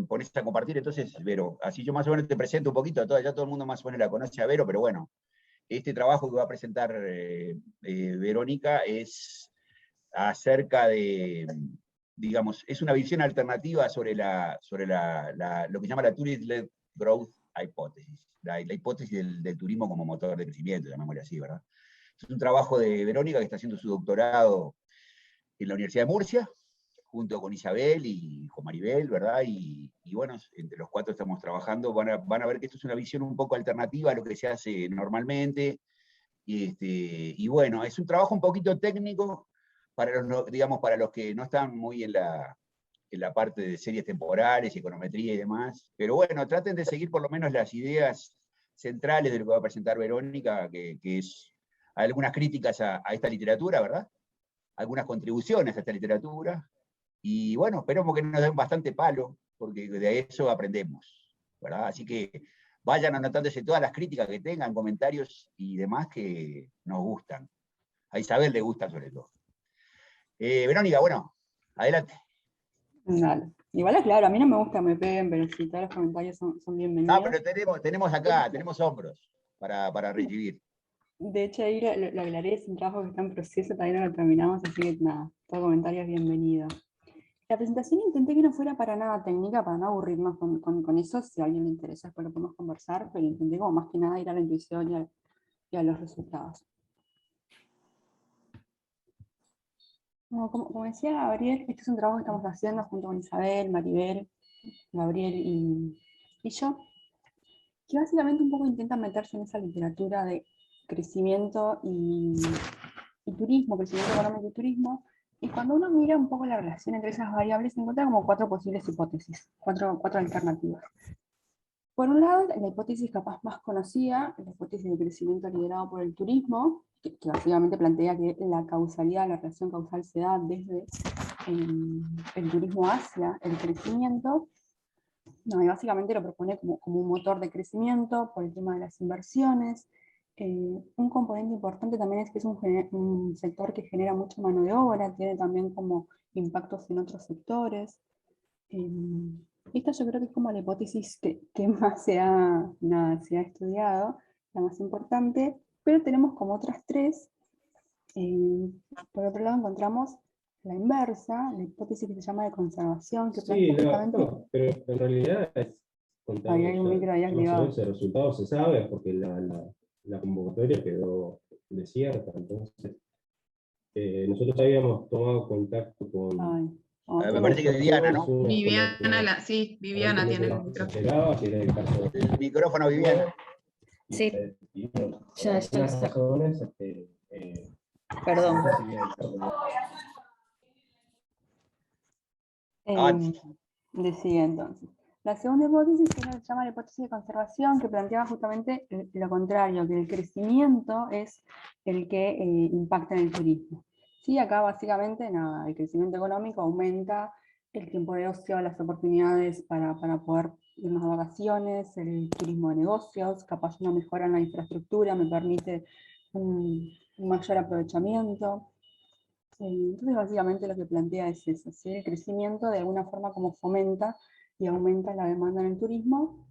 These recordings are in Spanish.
pones a compartir. Entonces, Vero, así yo más o menos te presento un poquito, ya todo el mundo más o menos la conoce a Vero, pero bueno, este trabajo que va a presentar Verónica es acerca de, digamos, es una visión alternativa sobre lo que se llama la Tourist-Led Growth Hypothesis, la hipótesis del turismo como motor de crecimiento, llamémosle así, ¿verdad? Es un trabajo de Verónica que está haciendo su doctorado en la Universidad de Murcia, junto con Isabel y con Maribel, ¿verdad? Y bueno, entre los cuatro estamos trabajando, van a ver que esto es una visión un poco alternativa a lo que se hace normalmente, y bueno, es un trabajo un poquito técnico para los, digamos, para los que no están muy en la parte de series temporales, econometría y demás, pero bueno, traten de seguir por lo menos las ideas centrales de lo que va a presentar Verónica, que es algunas críticas a esta literatura, ¿verdad? Algunas contribuciones a esta literatura, y bueno, esperemos que nos den bastante palo, porque de eso aprendemos, ¿verdad? Así que vayan anotándose todas las críticas que tengan, comentarios y demás que nos gustan. A Isabel le gusta sobre todo. Verónica, bueno, adelante. Dale. Igual es claro, a mí no me gusta que me peguen, pero si todos los comentarios son bienvenidos. Ah, pero tenemos acá, tenemos hombros para recibir. De hecho, ahí lo aclaré, es un trabajo que está en proceso, todavía no lo terminamos, así que nada, todo comentario es bienvenido. La presentación intenté que no fuera para nada técnica, para no aburrirnos con eso, si a alguien le interesa después lo podemos conversar, pero intenté como más que nada ir a la intuición y a los resultados. Como decía Gabriel, este es un trabajo que estamos haciendo junto con Isabel, Maribel, Gabriel y yo, que básicamente un poco intenta meterse en esa literatura de crecimiento y turismo, crecimiento económico y turismo, y cuando uno mira un poco la relación entre esas variables, se encuentra como cuatro posibles hipótesis, cuatro alternativas. Por un lado, la hipótesis capaz más conocida, la hipótesis de crecimiento liderado por el turismo, que básicamente plantea que la causalidad, la relación causal se da desde el turismo hacia el crecimiento. No, y básicamente lo propone como un motor de crecimiento por el tema de las inversiones. Un componente importante también es que es un sector que genera mucha mano de obra, tiene también como impactos en otros sectores. Esta yo creo que es como la hipótesis que más se ha estudiado, la más importante, pero tenemos como otras tres. Por otro lado encontramos la inversa, la hipótesis que se llama de conservación, que Sí, justamente... no, pero en realidad es Ahí hay un micro ahí más o activado. menos el resultado se sabe porque la convocatoria quedó desierta, entonces nosotros habíamos tomado contacto con... Me parece que Viviana, ¿no? Viviana, sí, Viviana tiene el micrófono. El micrófono, Viviana. Sí. Ya está. Razones, Perdón. Decía entonces. La segunda hipótesis es la que se llama la hipótesis de conservación, que planteaba justamente lo contrario, que el crecimiento es el que impacta en el turismo. Sí, acá básicamente nada, el crecimiento económico aumenta el tiempo de ocio, las oportunidades para poder irnos de vacaciones, el turismo de negocios, capaz una mejora en la infraestructura, me permite un mayor aprovechamiento. Entonces básicamente lo que plantea es eso, ¿sí? El crecimiento de alguna forma como fomenta y aumenta la demanda en el turismo,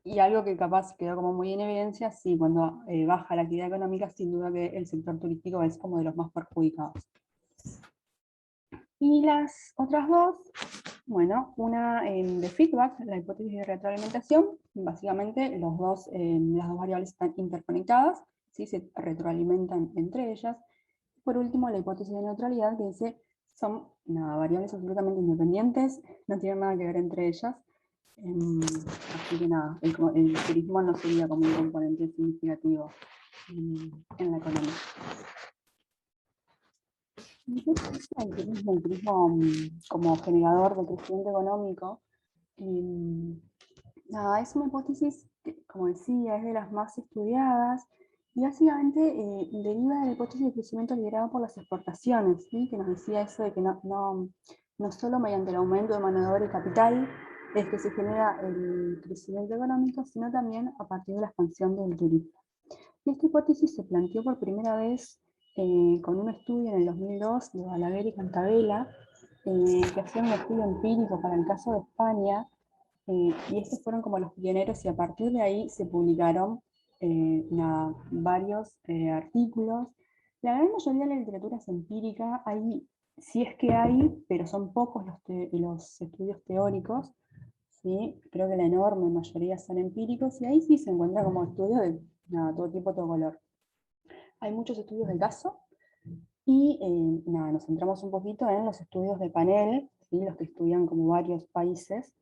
y algo que capaz quedó como muy en evidencia, sí, cuando baja la actividad económica, sin duda que el sector turístico es como de los más perjudicados. Y las otras dos, bueno, una de feedback, la hipótesis de retroalimentación, básicamente las dos variables están interconectadas, ¿sí? Se retroalimentan entre ellas. Por último, la hipótesis de neutralidad, que dice son variables absolutamente independientes, no tienen nada que ver entre ellas. Así que nada, el turismo no sería como un componente significativo en la economía. El turismo como generador de crecimiento económico, es una hipótesis que, como decía, es de las más estudiadas, y básicamente deriva de la hipótesis de crecimiento liderado por las exportaciones, ¿sí? Que nos decía eso de que no solo mediante el aumento de mano de obra y capital es que se genera el crecimiento económico, sino también a partir de la expansión del turismo. Y esta hipótesis se planteó por primera vez con un estudio en el 2002 de Balaguer y Cantabela, que hacían un estudio empírico para el caso de España, y estos fueron como los pioneros, y a partir de ahí se publicaron varios artículos. La gran mayoría de la literatura es empírica, sí es que hay, pero son pocos los estudios teóricos, ¿sí? Creo que la enorme mayoría son empíricos, y ahí sí se encuentra como estudios de todo tipo, todo color. Hay muchos estudios de caso, y nos centramos un poquito en los estudios de panel, ¿sí? Los que estudian como varios países,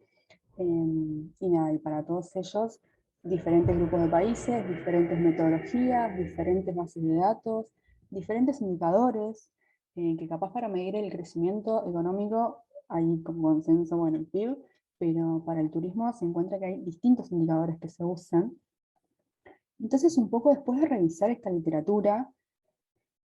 y para todos ellos, diferentes grupos de países, diferentes metodologías, diferentes bases de datos, diferentes indicadores, que capaz para medir el crecimiento económico hay como consenso, bueno, el PIB, pero para el turismo se encuentra que hay distintos indicadores que se usan. Entonces, un poco después de revisar esta literatura,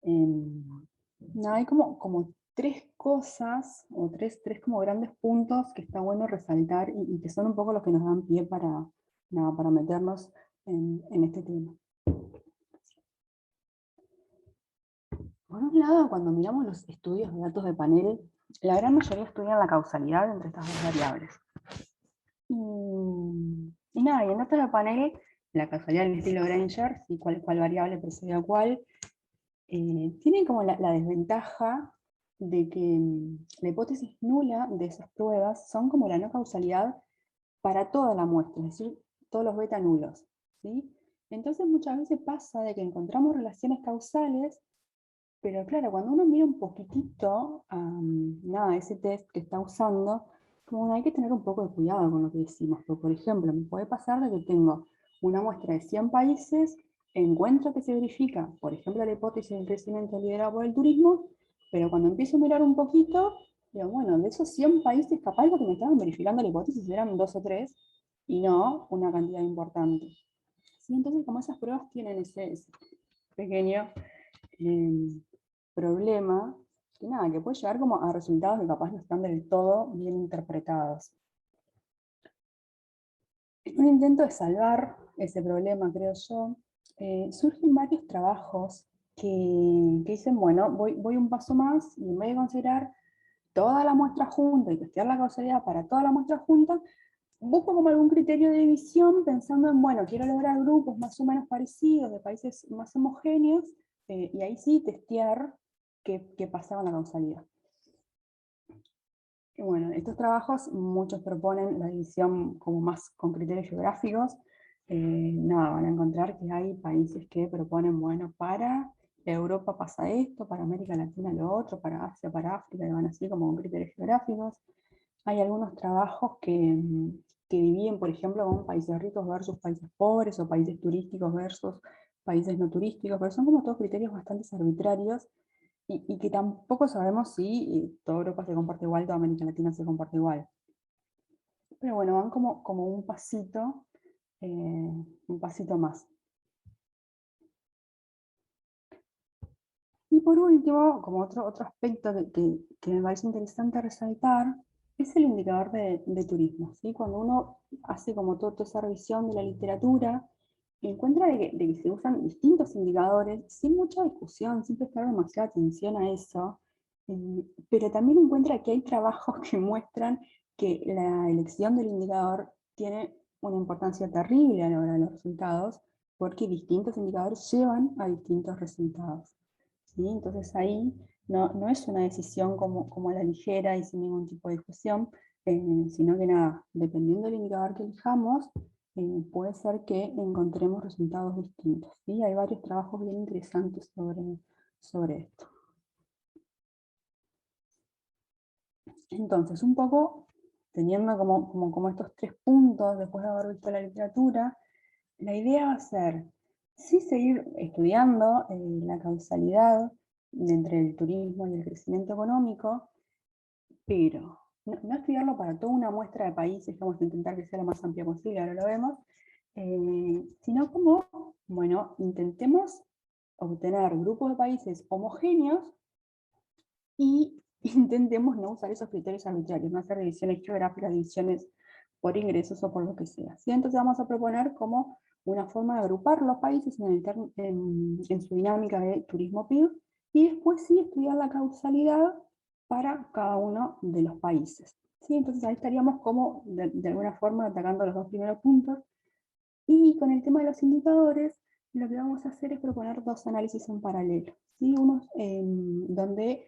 hay como tres cosas, o tres como grandes puntos que está bueno resaltar, y que son un poco los que nos dan pie para meternos en este tema. Por un lado, cuando miramos los estudios de datos de panel, la gran mayoría estudian la causalidad entre estas dos variables. Y en datos de panel, la causalidad en el estilo Granger, ¿sí? cuál variable precede a cuál, tiene como la desventaja de que la hipótesis nula de esas pruebas son como la no causalidad para toda la muestra, es decir, todos los beta nulos, ¿sí? Entonces muchas veces pasa de que encontramos relaciones causales, pero claro, cuando uno mira un poquitito ese test que está usando, como hay que tener un poco de cuidado con lo que decimos. Porque, por ejemplo, me puede pasar de que tengo una muestra de 100 países, encuentro que se verifica, por ejemplo, la hipótesis del crecimiento liderado por el turismo, pero cuando empiezo a mirar un poquito, digo, bueno, de esos 100 países, capaz lo que me estaban verificando la hipótesis eran 2 o 3, y no una cantidad importante. ¿Sí? Entonces, como esas pruebas tienen ese pequeño problema, que puede llegar como a resultados que capaz no están del todo bien interpretados. En un intento de salvar ese problema, creo yo, surgen varios trabajos que dicen, bueno, voy un paso más, y en vez de considerar toda la muestra junta y testear la causalidad para toda la muestra junta, busco como algún criterio de división pensando en, bueno, quiero lograr grupos más o menos parecidos, de países más homogéneos, y ahí sí testear qué pasaba en la causalidad. Y bueno, estos trabajos, muchos proponen la división como más con criterios geográficos. Van a encontrar que hay países que proponen, bueno, para Europa pasa esto, para América Latina lo otro, para Asia, para África, y van así como con criterios geográficos. Hay algunos trabajos que dividen, por ejemplo, con países ricos versus países pobres, o países turísticos versus países no turísticos, pero son como todos criterios bastante arbitrarios, y que tampoco sabemos si toda Europa se comparte igual, toda América Latina se comparte igual. Pero bueno, van como un pasito más. Y por último, como otro aspecto que me parece interesante resaltar, es el indicador de turismo, ¿sí? Cuando uno hace como toda esa revisión de la literatura, encuentra de que se usan distintos indicadores, sin mucha discusión, sin prestar demasiada atención a eso, pero también encuentra que hay trabajos que muestran que la elección del indicador tiene una importancia terrible a la hora de los resultados, porque distintos indicadores llevan a distintos resultados. ¿Sí? Entonces ahí no es una decisión como a la ligera y sin ningún tipo de discusión, sino que dependiendo del indicador que elijamos, puede ser que encontremos resultados distintos. ¿Sí? Hay varios trabajos bien interesantes sobre esto. Entonces, un poco teniendo como estos tres puntos, después de haber visto la literatura, la idea va a ser sí seguir estudiando la causalidad entre el turismo y el crecimiento económico, pero no estudiarlo para toda una muestra de países, vamos a intentar que sea lo más amplia posible, ahora lo vemos, sino como, bueno, intentemos obtener grupos de países homogéneos y intentemos no usar esos criterios arbitrarios, no hacer divisiones geográficas, divisiones por ingresos o por lo que sea. ¿Sí? Entonces vamos a proponer como una forma de agrupar los países en su dinámica de turismo PIB, y después sí estudiar la causalidad para cada uno de los países. ¿Sí? Entonces ahí estaríamos como de alguna forma atacando los dos primeros puntos. Y con el tema de los indicadores, lo que vamos a hacer es proponer dos análisis en paralelo. ¿Sí? Uno donde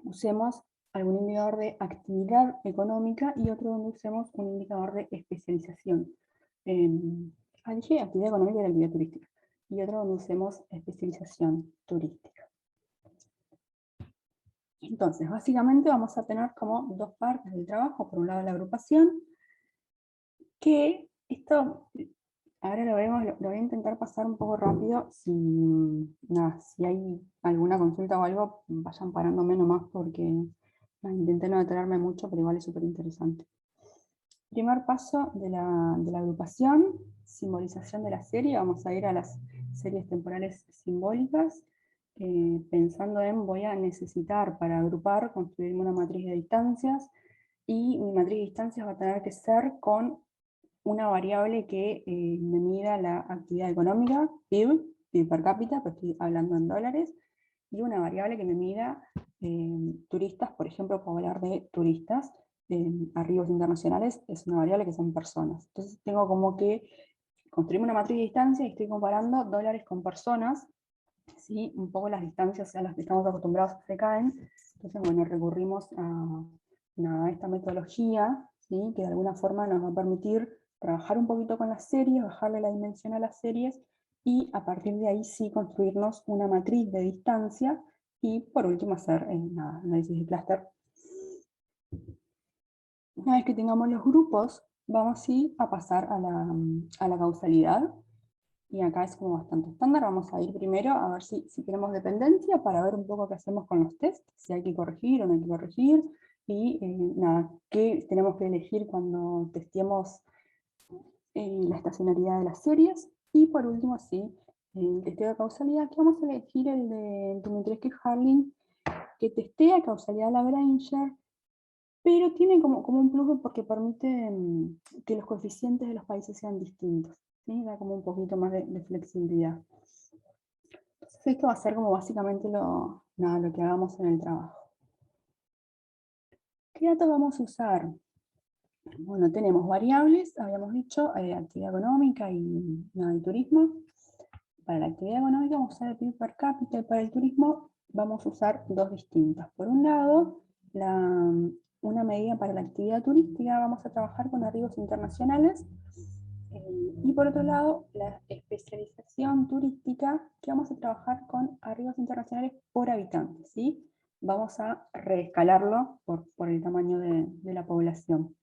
usemos algún indicador de actividad económica y otro donde usemos un indicador de especialización. Dije actividad económica y actividad turística. Y otro donde usemos especialización turística. Entonces, básicamente vamos a tener como dos partes del trabajo. Por un lado la agrupación, que esto, ahora lo veremos, lo voy a intentar pasar un poco rápido. Si hay alguna consulta o algo, vayan parándome nomás porque intenté no detenerme mucho, pero igual es súper interesante. Primer paso de la agrupación, simbolización de la serie. Vamos a ir a las series temporales simbólicas, pensando en voy a necesitar para agrupar, construirme una matriz de distancias, y mi matriz de distancias va a tener que ser con una variable que me mida la actividad económica, PIB per cápita, pues estoy hablando en dólares, y una variable que me mida turistas, por ejemplo, puedo hablar de turistas, arribos internacionales, es una variable que son personas. Entonces tengo como que construirme una matriz de distancia y estoy comparando dólares con personas, ¿sí? Un poco las distancias a las que estamos acostumbrados se caen, entonces bueno, recurrimos a esta metodología, ¿sí? Que de alguna forma nos va a permitir trabajar un poquito con las series, bajarle la dimensión a las series, y a partir de ahí sí construirnos una matriz de distancia, y por último hacer análisis de clúster. Una vez que tengamos los grupos, vamos sí a pasar a la causalidad, y acá es como bastante estándar. Vamos a ir primero a ver si tenemos dependencia, para ver un poco qué hacemos con los tests, si hay que corregir o no hay que corregir, y qué tenemos que elegir cuando testeemos la estacionalidad de las series. Y por último, sí, el testeo de causalidad, que vamos a elegir el de Dumitrescu-Harling, que testea causalidad Lagrange, pero tiene como un plus porque permite que los coeficientes de los países sean distintos, ¿sí? Da como un poquito más de flexibilidad. Entonces esto va a ser como básicamente lo que hagamos en el trabajo. ¿Qué datos vamos a usar? Bueno, tenemos variables, habíamos dicho, actividad económica y turismo. Para la actividad económica vamos a usar el PIB per cápita, y para el turismo vamos a usar dos distintas. Por un lado, una medida para la actividad turística, vamos a trabajar con arribos internacionales, y por otro lado, la especialización turística, que vamos a trabajar con arribos internacionales por habitante, ¿sí? Vamos a reescalarlo por el tamaño de la población.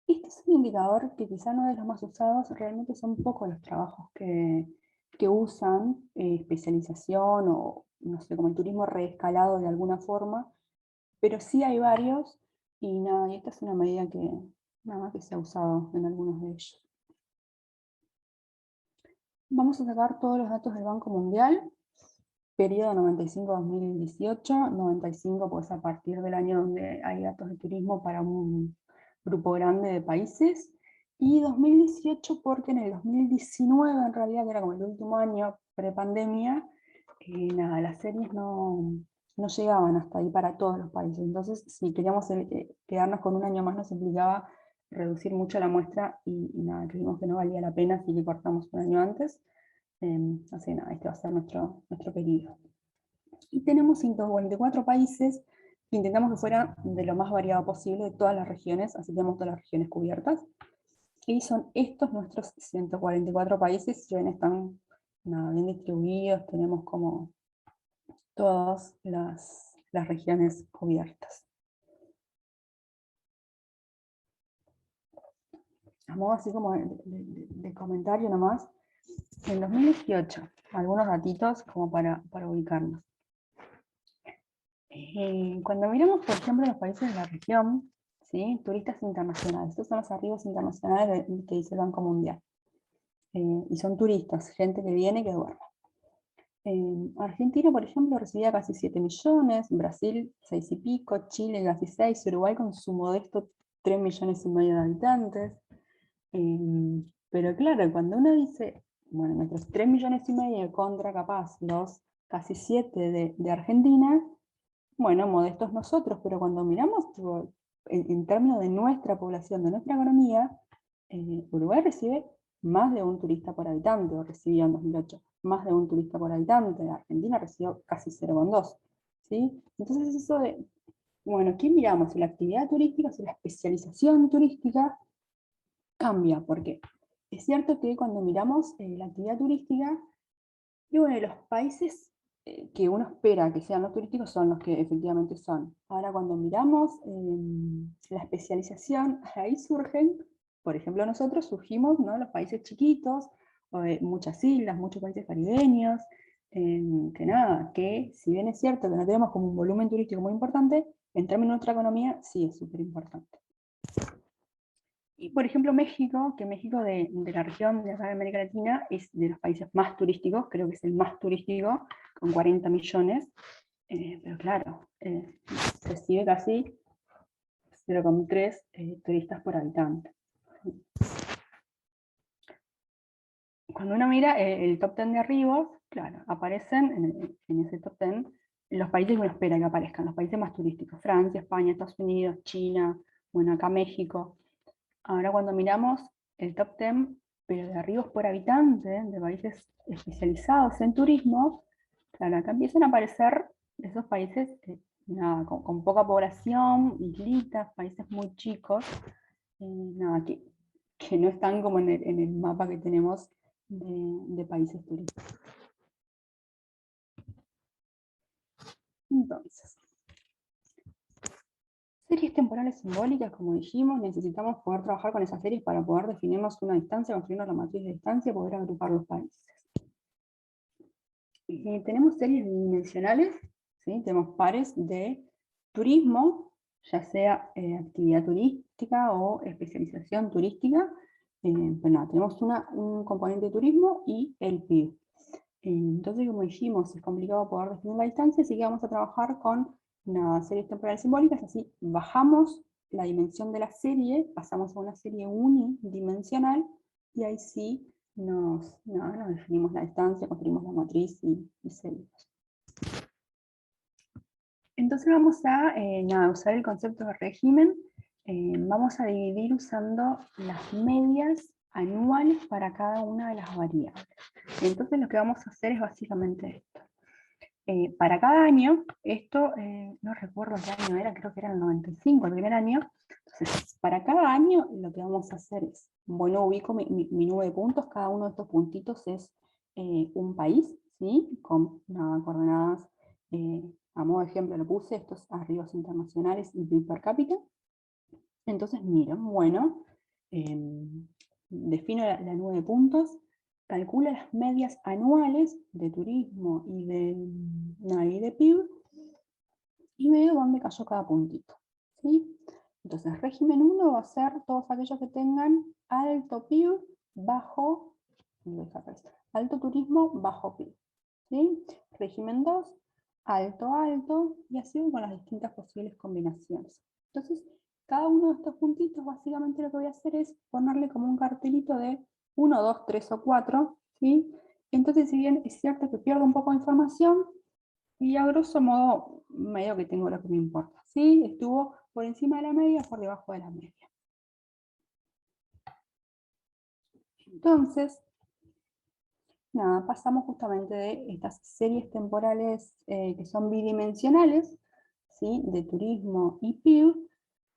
Este es un indicador que quizá no es de los más usados. Realmente son pocos los trabajos que usan especialización o, no sé, como el turismo reescalado de alguna forma, pero sí hay varios, y esta es una medida que se ha usado en algunos de ellos. Vamos a sacar todos los datos del Banco Mundial, periodo 95-2018, 95 pues a partir del año donde hay datos de turismo para un grupo grande de países, y 2018 porque en el 2019, en realidad, que era como el último año prepandemia, las series no llegaban hasta ahí para todos los países. Entonces, si queríamos quedarnos con un año más, nos implicaba reducir mucho la muestra, y creímos que no valía la pena, así que cortamos un año antes. Así que este va a ser nuestro periodo. Y tenemos 144 países, que intentamos que fuera de lo más variado posible de todas las regiones, así tenemos todas las regiones cubiertas. Y son estos nuestros 144 países, que están bien distribuidos, tenemos como todas las regiones cubiertas. A modo así como de comentario nomás, en 2018, algunos datitos como para ubicarnos. Cuando miramos, por ejemplo, los países de la región, ¿sí? Turistas internacionales, estos son los arribos internacionales que dice el Banco Mundial. Y son turistas, gente que viene y que duerme. Argentina, por ejemplo, recibía casi 7 millones, Brasil 6 y pico, Chile casi 6, Uruguay con su modesto 3,5 millones de habitantes. Pero claro, cuando uno dice, bueno, nuestros 3,5 millones contra capaz los casi 7 de Argentina. Bueno, modestos nosotros, pero cuando miramos tipo, en términos de nuestra población, de nuestra economía, Uruguay recibe más de un turista por habitante, o recibió en 2008 más de un turista por habitante. Argentina recibió casi 0,2. ¿Sí? Entonces eso de, bueno, ¿qué miramos? Si la actividad turística, si la especialización turística cambia, porque es cierto que cuando miramos la actividad turística, y bueno, los países que uno espera que sean los turísticos son los que efectivamente son. Ahora cuando miramos la especialización, ahí surgen, por ejemplo nosotros surgimos, ¿no?, los países chiquitos, muchas islas, muchos países caribeños, que nada, que si bien es cierto que no tenemos como un volumen turístico muy importante, en términos de nuestra economía sí es súper importante. Y por ejemplo México, que México de la región de América Latina es de los países más turísticos, creo que es el más turístico, con 40 millones, pero claro, recibe casi 0,3 turistas por habitante. Cuando uno mira el top 10 de arriba, claro, aparecen en ese top 10 los países que uno espera que aparezcan, los países más turísticos: Francia, España, Estados Unidos, China, bueno, acá México. Ahora cuando miramos el top 10, pero de arriba por habitante, de países especializados en turismo, claro, acá empiezan a aparecer esos países nada, con poca población, islitas, países muy chicos, nada, que no están como en el mapa que tenemos de países turísticos. Entonces, series temporales simbólicas, como dijimos, necesitamos poder trabajar con esas series para poder definirnos una distancia, construirnos la matriz de distancia, poder agrupar los países. Tenemos series bidimensionales, ¿sí? Tenemos pares de turismo, ya sea actividad turística o especialización turística. Pues nada, tenemos un componente de turismo y el PIB. Entonces, como dijimos, es complicado poder definir la distancia, así que vamos a trabajar con series temporales simbólicas, así bajamos la dimensión de la serie, pasamos a una serie unidimensional, y ahí sí nos definimos la distancia, construimos la matriz y seguimos. Entonces vamos a usar el concepto de régimen. Vamos a dividir usando las medias anuales para cada una de las variables. Entonces lo que vamos a hacer es básicamente esto. Para cada año, esto, no recuerdo qué año era, creo que era el 95, el primer año. Entonces, para cada año lo que vamos a hacer es, bueno, ubico mi nube de puntos, cada uno de estos puntitos es un país, ¿sí? Con coordenadas, a modo de ejemplo lo puse, estos arribos internacionales y PIB per cápita. Entonces, miren, bueno, defino la nube de puntos, calculo las medias anuales de turismo y de PIB, y veo dónde cayó cada puntito, ¿sí? Entonces, régimen 1 va a ser todos aquellos que tengan alto PIB, alto turismo, bajo PIB, ¿sí? Régimen 2, alto, alto, y así con las distintas posibles combinaciones. Entonces, cada uno de estos puntitos, básicamente lo que voy a hacer es ponerle como un cartelito de 1, 2, 3 o 4, ¿sí? Entonces, si bien es cierto que pierdo un poco de información, y a grosso modo, medio que tengo lo que me importa, ¿sí? Estuvo por encima de la media, por debajo de la media. Entonces, nada, pasamos justamente de estas series temporales que son bidimensionales, ¿sí?, de turismo y PIB,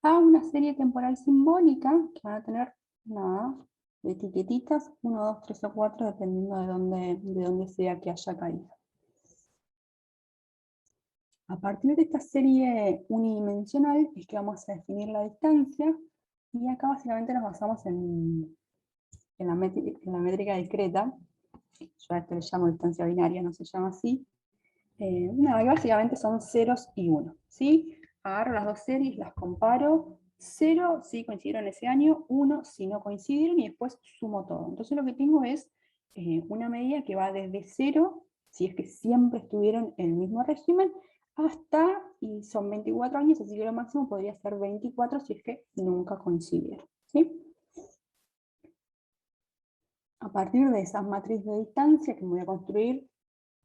a una serie temporal simbólica que van a tener, nada, de etiquetitas, 1, 2, 3 o 4, dependiendo de dónde sea que haya caído. A partir de esta serie unidimensional es que vamos a definir la distancia, y acá básicamente nos basamos en la métrica discreta. Yo a esto le llamo distancia binaria, no se llama así. Nada, básicamente son ceros y uno, ¿sí? Agarro las dos series, las comparo, 0 si coincidieron ese año, 1 si no coincidieron, y después sumo todo. Entonces lo que tengo es una medida que va desde 0, si es que siempre estuvieron en el mismo régimen, hasta, y son 24 años, así que lo máximo podría ser 24 si es que nunca coincidieron, ¿sí? A partir de esa matriz de distancia que me voy a construir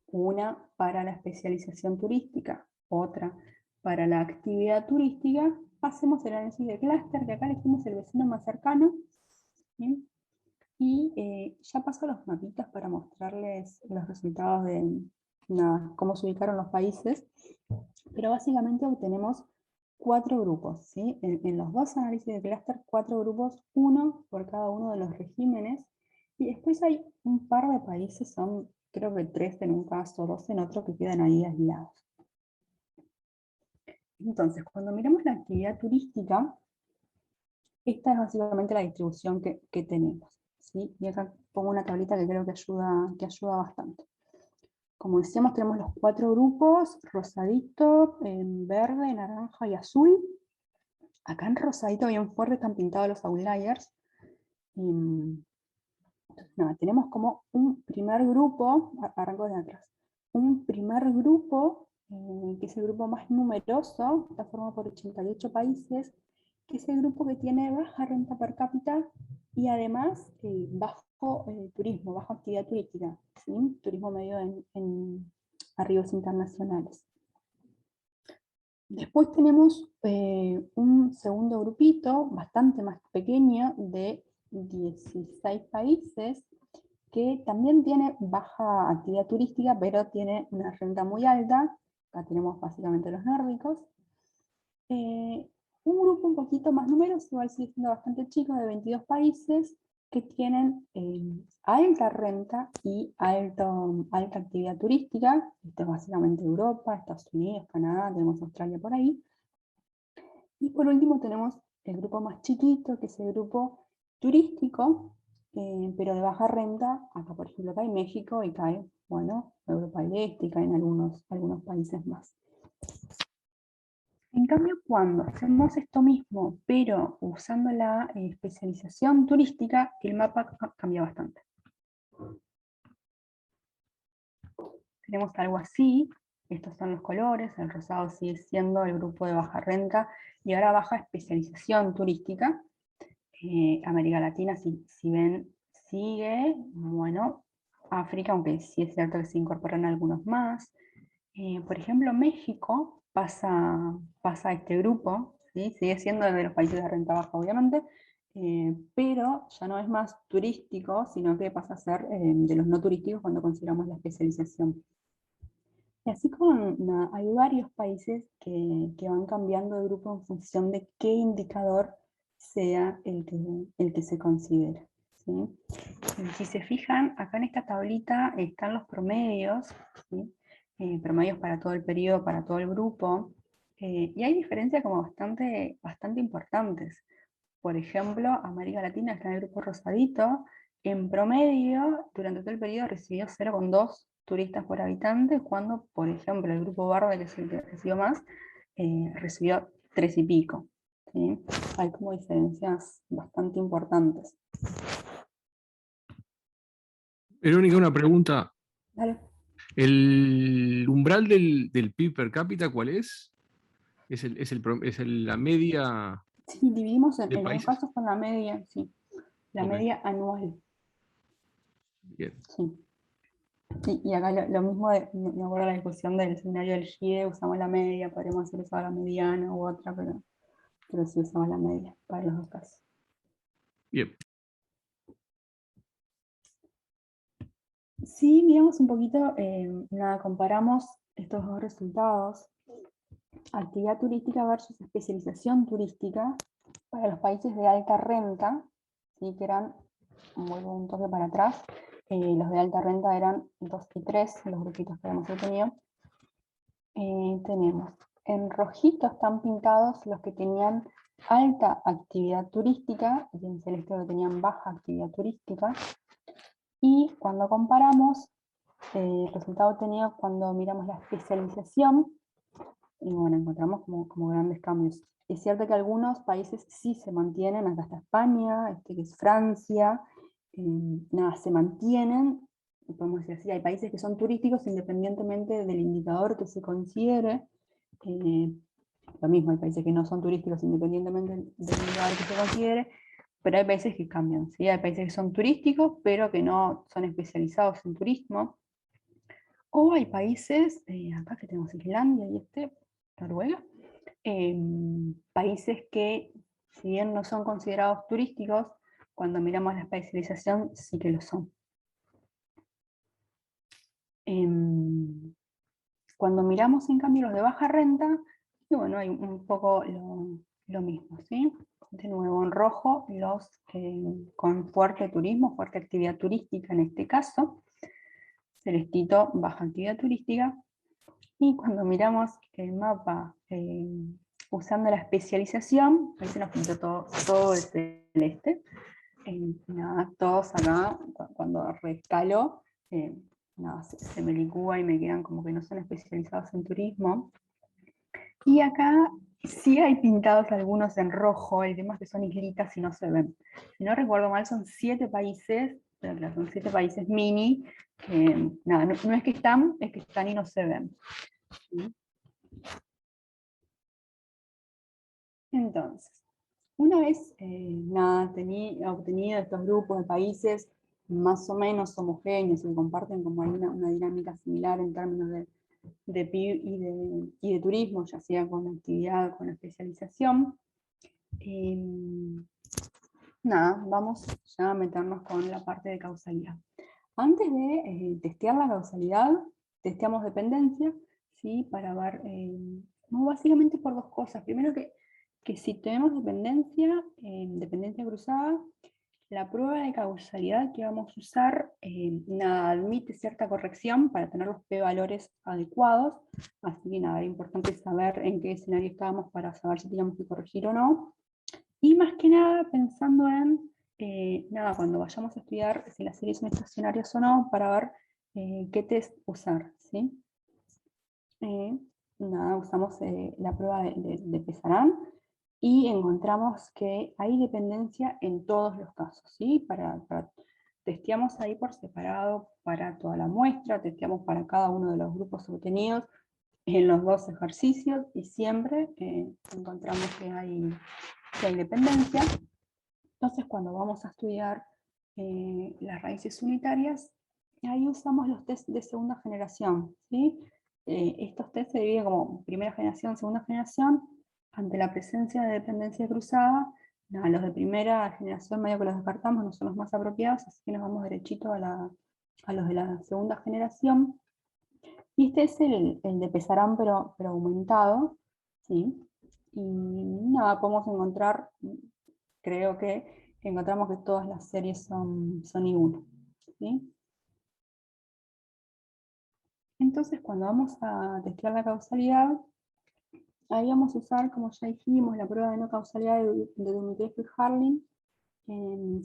una para la especialización turística, otra para la actividad turística, hacemos el análisis de clúster, que acá elegimos el vecino más cercano, ¿sí? Y ya paso los mapitas para mostrarles los resultados de cómo se ubicaron los países, pero básicamente obtenemos 4 grupos, ¿sí? En los dos análisis de clúster, 4 grupos, uno por cada uno de los regímenes, y después hay un par de países, son creo que 3 en un caso, 2 en otro, que quedan ahí aislados. Entonces, cuando miramos la actividad turística, esta es básicamente la distribución que tenemos, ¿sí? Y acá pongo una tablita que creo que ayuda bastante. Como decíamos, tenemos los 4 grupos, rosadito, en verde, naranja y azul. Acá en rosadito bien fuerte están pintados los outliers. Nada, tenemos como un primer grupo, arranco desde atrás, un primer grupo, que es el grupo más numeroso, está formado por 88 países, que es el grupo que tiene baja renta per cápita y además bajo turismo, baja actividad turística, ¿sí? Turismo medio en arribos internacionales. Después tenemos un segundo grupito, bastante más pequeño, de 16 países, que también tiene baja actividad turística, pero tiene una renta muy alta. Acá tenemos básicamente los nórdicos. Un grupo un poquito más numeroso, igual sigue siendo bastante chico, de 22 países, que tienen alta renta y alta actividad turística. Esto es básicamente Europa, Estados Unidos, Canadá, tenemos Australia por ahí. Y por último tenemos el grupo más chiquito, que es el grupo turístico, pero de baja renta. Acá por ejemplo cae México y cae, bueno, Europa del Este y caen algunos países más. En cambio, cuando hacemos esto mismo, pero usando la especialización turística, el mapa cambia bastante. Tenemos algo así, estos son los colores, el rosado sigue siendo el grupo de baja renta, y ahora baja especialización turística. América Latina, si ven, sigue, bueno, África, aunque sí es cierto que se incorporan algunos más. Por ejemplo, México pasa a este grupo, ¿sí? Sigue siendo de los países de renta baja, obviamente, pero ya no es más turístico, sino que pasa a ser de los no turísticos cuando consideramos la especialización. Y así como hay varios países que van cambiando de grupo en función de qué indicador sea el que se considera, ¿sí? Si se fijan, acá en esta tablita están los promedios, ¿sí? Promedios para todo el periodo, para todo el grupo, y hay diferencias como bastante importantes. Por ejemplo, América Latina está en el grupo rosadito, en promedio, durante todo el periodo recibió 0,2 turistas por habitante, cuando, por ejemplo, el grupo verde, que es el que recibió más, recibió 3 y pico, ¿sí? Hay como diferencias bastante importantes. Verónica, una pregunta. Dale. ¿El umbral del PIB per cápita cuál es? ¿Es la media? Sí, dividimos en países? algunos casos con la media, sí. La media anual. Bien. Sí. Y acá lo mismo, me acuerdo de la discusión del seminario del GIE, usamos la media, podríamos hacer usar la mediana u otra, pero sí usamos la media para los dos casos. Bien. Sí, miramos un poquito, comparamos estos dos resultados, actividad turística versus especialización turística, para los países de alta renta, ¿sí? Que eran, vuelvo un toque para atrás, los de alta renta eran 2 y 3, los grupitos que habíamos obtenido. Tenemos, en rojito están pintados los que tenían alta actividad turística, y en celeste los que tenían baja actividad turística. Y cuando comparamos el resultado obtenido cuando miramos la especialización, y bueno, encontramos como grandes cambios. Es cierto que algunos países sí se mantienen, acá está España, que es Francia, se mantienen, podemos decir así, hay países que son turísticos independientemente del indicador que se considere. Lo mismo, hay países que no son turísticos independientemente del indicador que se considere, pero hay países que cambian, ¿sí? Hay países que son turísticos, pero que no son especializados en turismo. O hay países, acá que tenemos Islandia y Noruega, países que, si bien no son considerados turísticos, cuando miramos la especialización sí que lo son. Cuando miramos en cambio los de baja renta, y bueno, hay un poco lo mismo, ¿sí? De nuevo en rojo los con fuerte turismo, fuerte actividad turística en este caso, celestito baja actividad turística, y cuando miramos el mapa usando la especialización, ahí se nos pintó todo el celeste. Nada, todos acá, cuando rescalo, nada, se me licúa y me quedan como que no son especializados en turismo. Y acá sí hay pintados algunos en rojo, el tema es que son islitas y no se ven. Si no recuerdo mal, son 7 países, pero claro, son 7 países mini, que nada, no es que están, es que están y no se ven. ¿Sí? Entonces, una vez obtenido estos grupos de países más o menos homogéneos y que comparten como una dinámica similar en términos de PIB y de turismo, ya sea con actividad o con especialización, nada, vamos ya a meternos con la parte de causalidad. Antes de testear la causalidad, testeamos dependencia, ¿sí? Para ver, básicamente por 2 cosas. Primero que si tenemos dependencia cruzada, la prueba de causalidad que vamos a usar nada, admite cierta corrección para tener los p-valores adecuados, así que nada, era importante saber en qué escenario estábamos para saber si teníamos que corregir o no. Y más que nada pensando en, nada, cuando vayamos a estudiar si las series son estacionarias o no, para ver qué test usar, ¿sí? Nada, usamos la prueba de Pesarán y encontramos que hay dependencia en todos los casos, ¿sí? Testeamos ahí por separado para toda la muestra, testeamos para cada uno de los grupos obtenidos en los 2 ejercicios y siempre encontramos que hay dependencia. Entonces, cuando vamos a estudiar las raíces unitarias, ahí usamos los test de segunda generación, ¿sí? Estos test se dividen como primera generación, segunda generación. Ante la presencia de dependencia cruzada, nada, los de primera generación medio que los descartamos, no son los más apropiados, así que nos vamos derechito a los de la segunda generación. Y este es el de Pesarán, pero aumentado, ¿sí? Y nada, podemos encontrar, creo que encontramos que todas las series son I1, ¿sí? Entonces, cuando vamos a testear la causalidad, ahí vamos a usar, como ya dijimos, la prueba de no causalidad de Dumitrescu y Harling,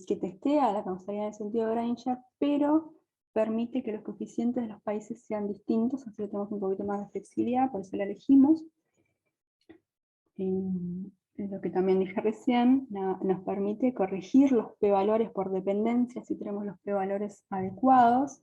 que testea la causalidad en el sentido de Granger, pero permite que los coeficientes de los países sean distintos, así que tenemos un poquito más de flexibilidad, por eso la elegimos. Lo que también dije recién, nos permite corregir los p-valores por dependencia si tenemos los p-valores adecuados.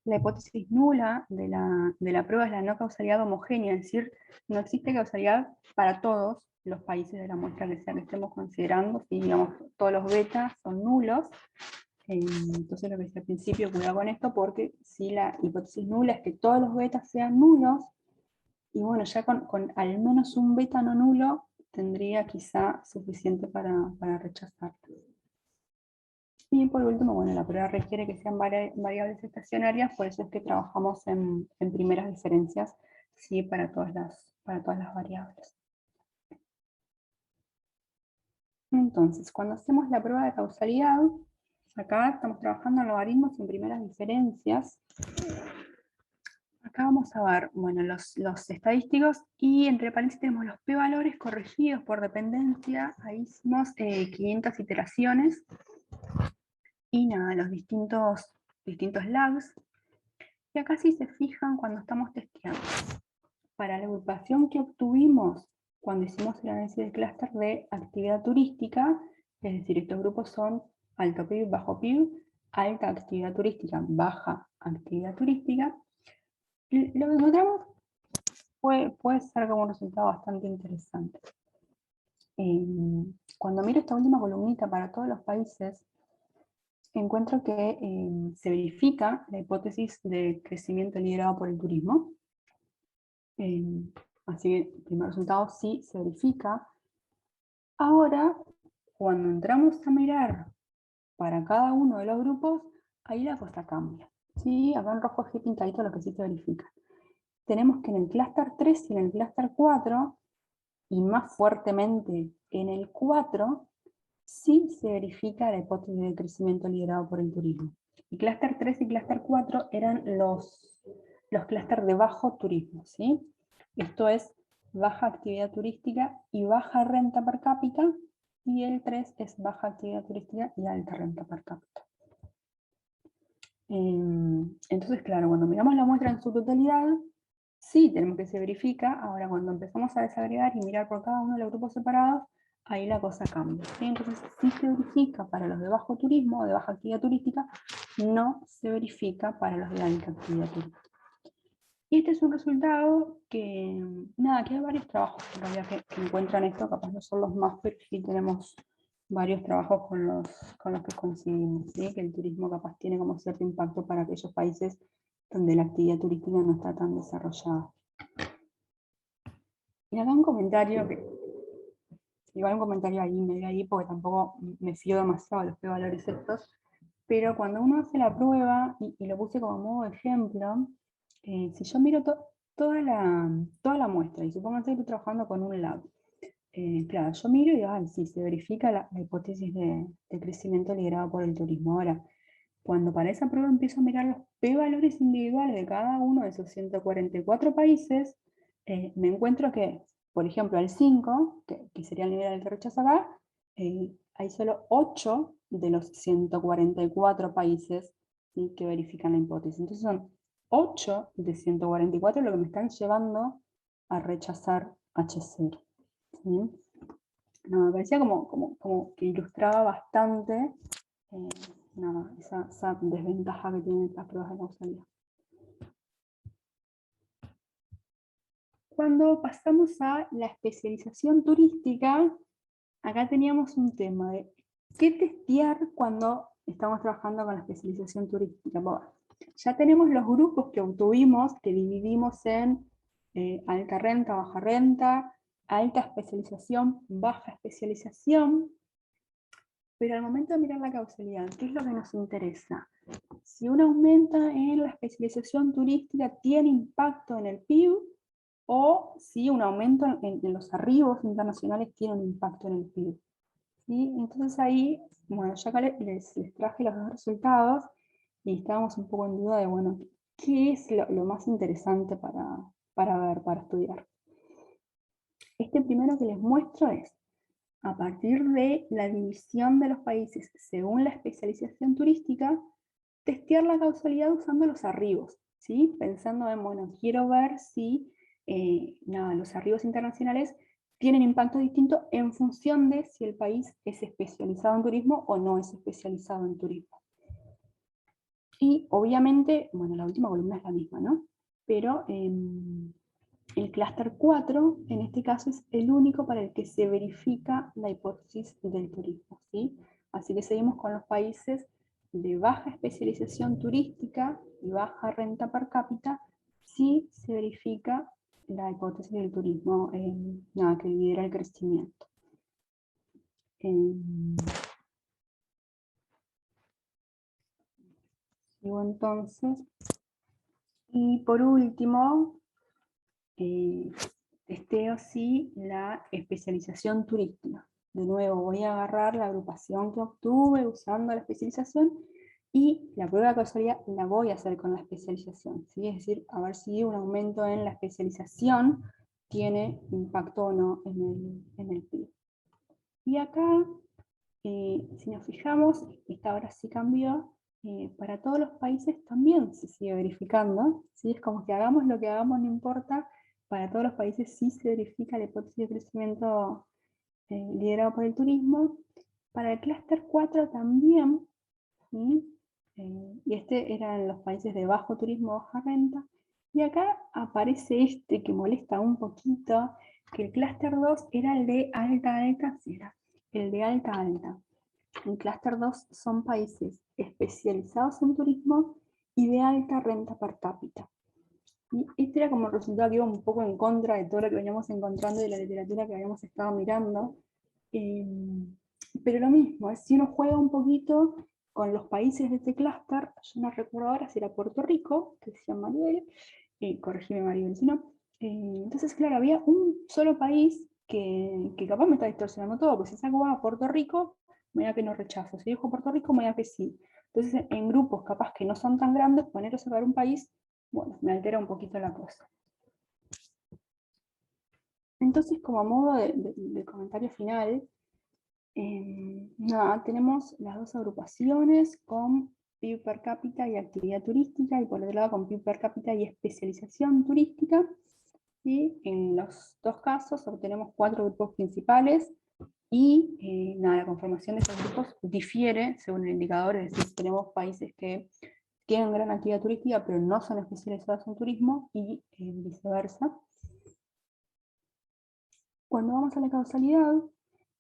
La hipótesis nula de la prueba es la no causalidad homogénea, es decir, no existe causalidad para todos los países de la muestra que estemos considerando. Si digamos todos los betas son nulos, entonces lo que decía al principio, cuidado con esto, porque si la hipótesis nula es que todos los betas sean nulos, y bueno, ya con al menos un beta no nulo, tendría quizá suficiente para rechazarlo. Y por último, bueno, la prueba requiere que sean variables estacionarias, por eso es que trabajamos en primeras diferencias, ¿sí? para todas las variables. Entonces, cuando hacemos la prueba de causalidad, acá estamos trabajando en logaritmos en primeras diferencias. Acá vamos a ver, bueno, los estadísticos, y entre paréntesis tenemos los p-valores corregidos por dependencia. Ahí hicimos 500 iteraciones. Y nada, los distintos lags. Y acá sí se fijan cuando estamos testeando. Para la agrupación que obtuvimos cuando hicimos el análisis de clúster de actividad turística, es decir, estos grupos son alto PIB, bajo PIB, alta actividad turística, baja actividad turística, lo que encontramos puede ser como un resultado bastante interesante. Cuando miro esta última columnita para todos los países, encuentro que se verifica la hipótesis de crecimiento liderado por el turismo. Así que el primer resultado sí se verifica. Ahora, cuando entramos a mirar para cada uno de los grupos, ahí la cosa cambia. ¿Sí? Acá en rojo es pintadito lo que sí se verifica. Tenemos que en el clúster 3 y en el clúster 4, y más fuertemente en el 4, sí se verifica la hipótesis de crecimiento liderado por el turismo. Y clúster 3 y clúster 4 eran los clústeres de bajo turismo, ¿sí? Esto es baja actividad turística y baja renta per cápita, y el 3 es baja actividad turística y alta renta per cápita. Entonces, claro, cuando miramos la muestra en su totalidad, sí tenemos que se verifica. Ahora, cuando empezamos a desagregar y mirar por cada uno de los grupos separados, ahí la cosa cambia, ¿sí? Entonces, sí se verifica para los de bajo turismo o de baja actividad turística, no se verifica para los de alta actividad turística. Y este es un resultado que, nada, que hay varios trabajos en realidad que encuentran esto, capaz no son los más, pero sí tenemos varios trabajos con los que coincidimos, ¿sí? Que el turismo capaz tiene como cierto impacto para aquellos países donde la actividad turística no está tan desarrollada. Y acá un comentario, igual un comentario ahí, medio ahí, porque tampoco me fío demasiado de los p-valores estos, pero cuando uno hace la prueba, y lo puse como modo de ejemplo, si yo miro toda la muestra, y supónganse que estoy trabajando con un lab, claro, yo miro y digo, ay, sí, se verifica la hipótesis de crecimiento liderado por el turismo. Ahora, cuando para esa prueba empiezo a mirar los p-valores individuales de cada uno de esos 144 países, me encuentro que, por ejemplo, al 5, que sería el nivel al que rechazo acá, hay solo 8 de los 144 países, ¿sí?, que verifican la hipótesis. Entonces son 8 de 144 lo que me están llevando a rechazar H0. ¿Sí? No, me parecía como que ilustraba bastante esa desventaja que tienen las pruebas de causalidad. Cuando pasamos a la especialización turística, acá teníamos un tema de qué testear cuando estamos trabajando con la especialización turística. Bueno, ya tenemos los grupos que obtuvimos, que dividimos en alta renta, baja renta, alta especialización, baja especialización, pero al momento de mirar la causalidad, ¿qué es lo que nos interesa? Si uno aumenta en la especialización turística, ¿tiene impacto en el PIB? O si un aumento en los arribos internacionales tiene un impacto en el PIB. ¿Sí? Entonces ahí, bueno, ya acá les traje los dos resultados y estábamos un poco en duda de, bueno, ¿qué es lo más interesante para ver, para estudiar? Este primero que les muestro es, a partir de la división de los países según la especialización turística, testear la causalidad usando los arribos, ¿sí? Pensando en, bueno, quiero ver si los arribos internacionales tienen impacto distinto en función de si el país es especializado en turismo o no es especializado en turismo. Y obviamente, bueno, la última columna es la misma, ¿no? Pero el clúster 4, en este caso, es el único para el que se verifica la hipótesis del turismo, ¿sí? Así que seguimos con los países de baja especialización turística y baja renta per cápita, sí se verifica la hipótesis del turismo que lidera el crecimiento. Sigo entonces. Y por último, testeo sí la especialización turística. De nuevo voy a agarrar la agrupación que obtuve usando la especialización y la prueba de causalidad la voy a hacer con la especialización, ¿sí? Es decir, a ver si un aumento en la especialización tiene impacto o no en el PIB. Y acá, si nos fijamos, esta ahora sí cambió, para todos los países también se sigue verificando, ¿sí? Es como que hagamos lo que hagamos, no importa, para todos los países sí se verifica la hipótesis de crecimiento liderado por el turismo. Para el clúster 4 también, ¿sí? Y este eran los países de bajo turismo, baja renta. Y acá aparece este que molesta un poquito, que el clúster 2 era el de alta, alta, sí, era el de alta, alta. El clúster 2 son países especializados en turismo y de alta renta per cápita. Y este era como el resultado que iba un poco en contra de todo lo que veníamos encontrando de la literatura que habíamos estado mirando. Pero lo mismo, si uno juega un poquito con los países de este clúster, yo no recuerdo ahora si era Puerto Rico, que decía Maribel, corregime Maribel si no. Entonces, claro, había un solo país que capaz me está distorsionando todo, porque si saco a Puerto Rico, me da que no rechazo. Si dejo Puerto Rico, me da que sí. Entonces, en grupos capaz que no son tan grandes, poner o sacar un país, bueno, me altera un poquito la cosa. Entonces, como a modo de comentario final, nada, tenemos las dos agrupaciones con PIB per cápita y actividad turística, y por otro lado con PIB per cápita y especialización turística. Y en los dos casos obtenemos 4 grupos principales, y nada, la conformación de esos grupos difiere según el indicador, es decir, tenemos países que tienen gran actividad turística pero no son especializados en turismo, y viceversa. Cuando vamos a la causalidad,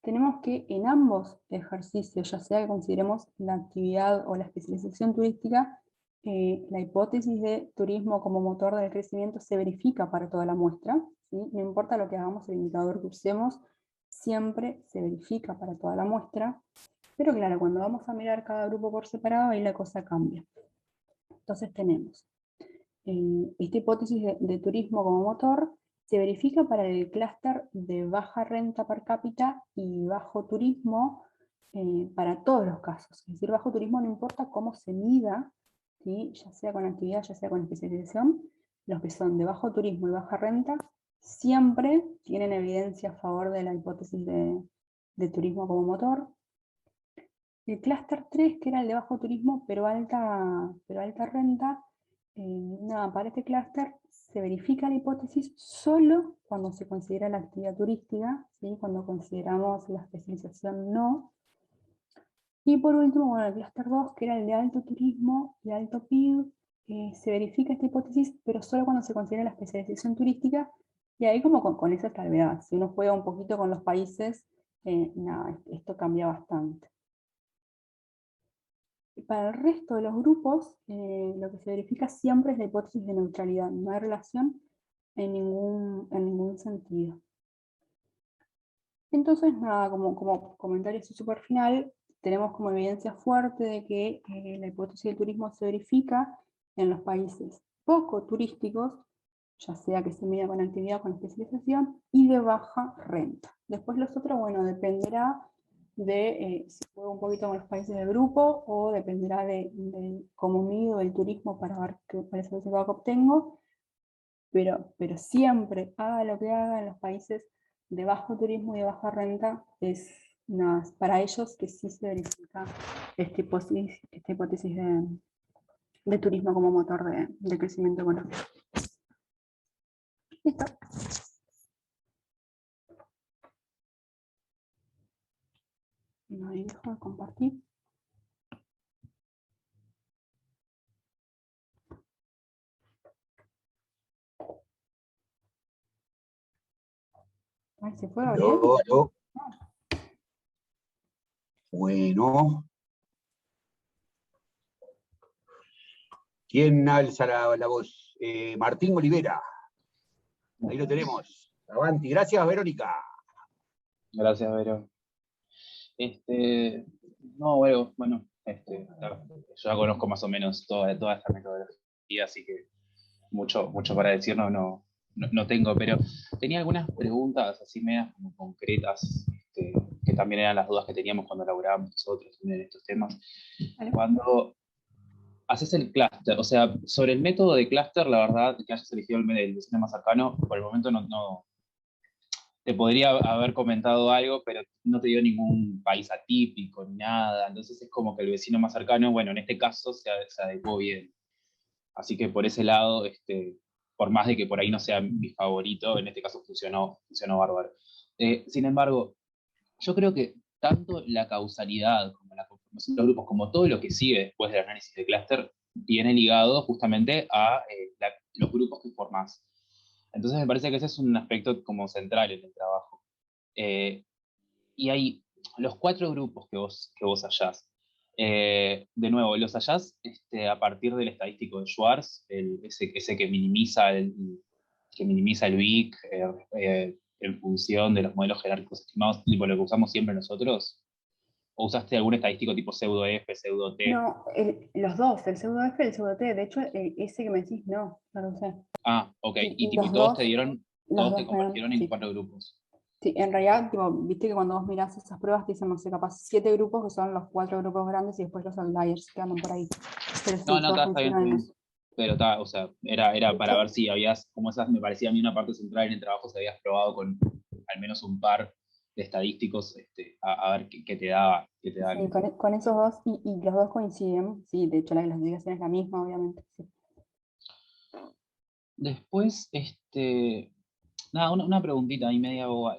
tenemos que en ambos ejercicios, ya sea que consideremos la actividad o la especialización turística, la hipótesis de turismo como motor del crecimiento se verifica para toda la muestra, ¿sí? No importa lo que hagamos, el indicador que usemos, siempre se verifica para toda la muestra, pero claro, cuando vamos a mirar cada grupo por separado, ahí la cosa cambia. Entonces tenemos esta hipótesis de turismo como motor, se verifica para el clúster de baja renta per cápita y bajo turismo para todos los casos. Es decir, bajo turismo no importa cómo se mida, ¿sí? Ya sea con actividad, ya sea con especialización, los que son de bajo turismo y baja renta siempre tienen evidencia a favor de la hipótesis de turismo como motor. El clúster 3, que era el de bajo turismo pero alta renta, nada, para este clúster se verifica la hipótesis solo cuando se considera la actividad turística, ¿sí? Cuando consideramos la especialización no. Y por último, bueno, el clúster 2, que era el de alto turismo y alto PIB, se verifica esta hipótesis, pero solo cuando se considera la especialización turística, y ahí como con esa salvedad, si uno juega un poquito con los países, nada, esto cambia bastante. Para el resto de los grupos, lo que se verifica siempre es la hipótesis de neutralidad, no hay relación en ningún sentido. Entonces, nada, como comentario súper final, tenemos como evidencia fuerte de que la hipótesis del turismo se verifica en los países poco turísticos, ya sea que se mida con actividad o con especialización, y de baja renta. Después los otros, bueno, dependerá de si juego un poquito con los países del grupo, o dependerá de cómo mido el turismo para ver cuál es el resultado que obtengo, pero siempre, haga lo que haga en los países de bajo turismo y de baja renta, es nada, para ellos que sí se verifica esta hipótesis de turismo como motor de crecimiento económico. Listo. No, ahí dejo de compartir. Ay, ¿se fue Gabriel? Aló. Bueno. ¿Quién alza la voz? Martín Olivera. Ahí lo tenemos. Avanti. Gracias, Verónica. Gracias, Vero. No, bueno, yo ya conozco más o menos toda esta metodología, así que mucho para decir no tengo, pero tenía algunas preguntas así medias como concretas, que también eran las dudas que teníamos cuando laburábamos nosotros en estos temas. ¿Vale? Cuando haces el clúster, o sea, sobre el método de clúster, la verdad, que hayas elegido el vecino más cercano, por el momento no te podría haber comentado algo, pero no te dio ningún país atípico ni nada, entonces es como que el vecino más cercano, bueno, en este caso se adecuó bien. Así que por ese lado, por más de que por ahí no sea mi favorito, en este caso funcionó bárbaro. Sin embargo, yo creo que tanto la causalidad como la conformación de los grupos, como todo lo que sigue después del análisis de clúster, viene ligado justamente a los grupos que formás. Entonces me parece que ese es un aspecto como central en el trabajo. Y hay los 4 grupos que vos hallás. De nuevo, los hallás a partir del estadístico de Schwartz, ese que minimiza el BIC en función de los modelos jerárquicos estimados, tipo lo que usamos siempre nosotros. ¿O usaste algún estadístico tipo pseudo F, pseudo T? No, los dos, el pseudo F y el pseudo T. De hecho, ese que me decís, no lo sé. Ah, ok. Sí, Y tipo, los todos dos, te dieron, los todos dos te convirtieron en sí. 4 grupos. Sí, en realidad, tipo, viste que cuando vos mirás esas pruebas te dicen, no sé, capaz 7 grupos, que son los 4 grupos grandes, y después los outliers que andan por ahí. Pero sí, No, todos está bien. funcionan en eso. Pero está, o sea, era para ver si habías, como esas me parecía a mí una parte central en el trabajo, si habías probado con al menos un par de estadísticos, a ver qué te daba. Sí, con esos dos, y los dos coinciden. Sí, de hecho la clasificación es la misma, obviamente. Sí. Después, nada, una preguntita ahí media boba.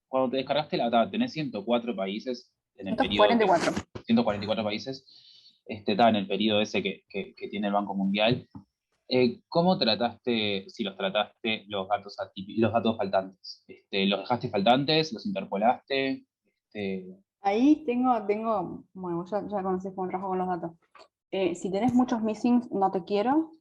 Cuando te descargaste la data, tenés 104 países en el periodo. 144. 144 países, está en el periodo ese que tiene el Banco Mundial. ¿Cómo trataste, si los trataste, los datos faltantes? ¿Los dejaste faltantes? ¿Los interpolaste? Ahí tengo, bueno, vos ya conocés cómo trabajo con los datos. Si tenés muchos missings, no te quiero.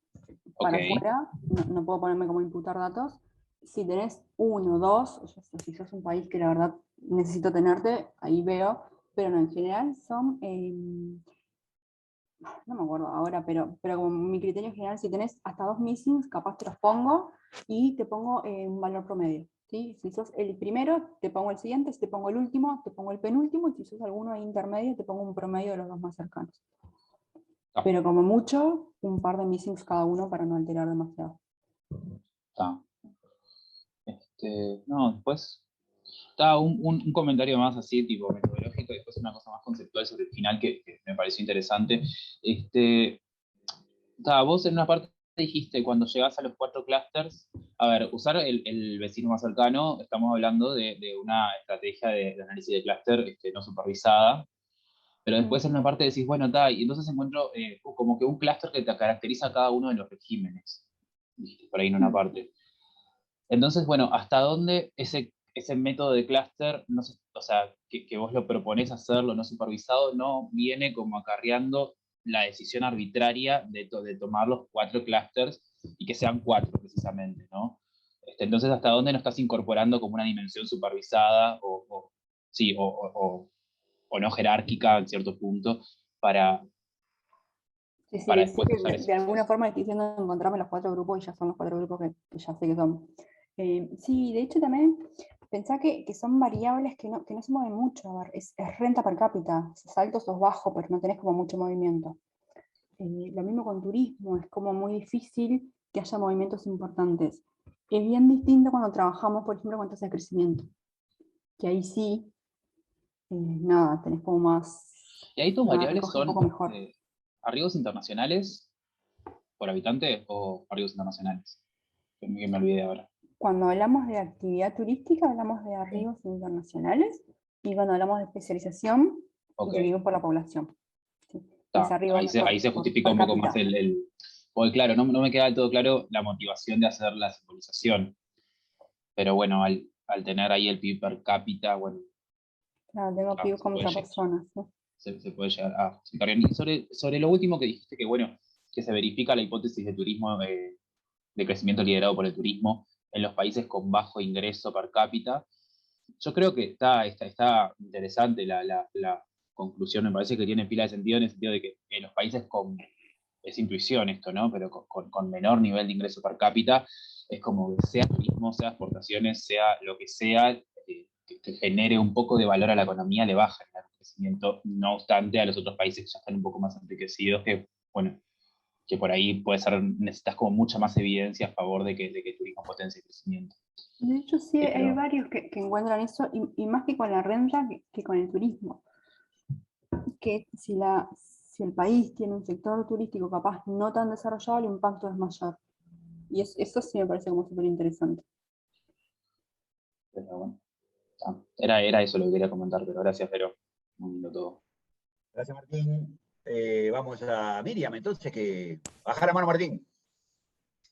Para afuera, no puedo ponerme como imputar datos. Si tenés 1, 2, si sos un país que la verdad necesito tenerte, ahí veo, pero no, en general son, no me acuerdo ahora, pero como mi criterio en general, si tenés hasta 2 missings, capaz te los pongo y te pongo un valor promedio. ¿Sí? Si sos el primero, te pongo el siguiente, si te pongo el último, te pongo el penúltimo, y si sos alguno intermedio, te pongo un promedio de los dos más cercanos. Pero como mucho, un par de missings cada uno para no alterar demasiado. No, después está un comentario más así, tipo metodológico, y después una cosa más conceptual sobre el final que me pareció interesante. Vos en una parte dijiste, cuando llegás a los 4 clusters, a ver, usar el vecino más cercano, estamos hablando de una estrategia de análisis de clúster no supervisada. Pero después en una parte decís, bueno, y entonces encuentro como que un clúster que te caracteriza a cada uno de los regímenes. Por ahí en una parte. Entonces, bueno, ¿hasta dónde ese método de clúster, no sé, o sea, que vos lo proponés hacerlo no supervisado, no viene como acarreando la decisión arbitraria de tomar los 4 clusters y que sean 4 precisamente, ¿no? Entonces, ¿hasta dónde no estás incorporando como una dimensión supervisada o no jerárquica en cierto punto para después usar eso? De alguna forma estoy diciendo encontrarme los 4 grupos y ya son los 4 grupos que ya sé que son. Sí, de hecho también pensá que son variables que no se mueven mucho. A ver, es renta per cápita, sos alto, sos bajo, pero no tenés como mucho movimiento. Lo mismo con turismo, es como muy difícil que haya movimientos importantes. Es bien distinto cuando trabajamos, por ejemplo, con tasas de crecimiento, que ahí sí, nada, tenés como más... ¿Y ahí tus variables son arribos internacionales por habitante o arribos internacionales? Que me olvidé ahora. Cuando hablamos de actividad turística, hablamos de arribos internacionales, y cuando hablamos de especialización, dividimos por la población. ¿Sí? Ahí se justifica un poco más porque claro, no me queda del todo claro la motivación de hacer la simbolización. Pero bueno, al tener ahí el PIB per cápita, bueno. Claro, tengo PIB contra personas. ¿Sí? Se puede llegar a explicar bien. Y sobre lo último que dijiste, que bueno, que se verifica la hipótesis de turismo, de crecimiento liderado por el turismo en los países con bajo ingreso per cápita. Yo creo que está interesante la conclusión, me parece que tiene pila de sentido en el sentido de que en los países es intuición esto, ¿no? Pero con menor nivel de ingreso per cápita, es como que sea turismo, sea exportaciones, sea lo que sea, que genere un poco de valor a la economía, le baja el crecimiento, no obstante a los otros países que ya están un poco más enriquecidos, que bueno, que por ahí necesitas como mucha más evidencia a favor de que el turismo potencie el crecimiento. De hecho, sí, hay varios que encuentran eso, y más que con la renta, que con el turismo. Que si el país tiene un sector turístico capaz no tan desarrollado, el impacto es mayor. Y eso sí me parece como súper interesante. Pero bueno, era eso lo que quería comentar, pero gracias, Vero. Muy lindo todo. Gracias, Martín. Vamos a Miriam, entonces, que baja la mano, Martín.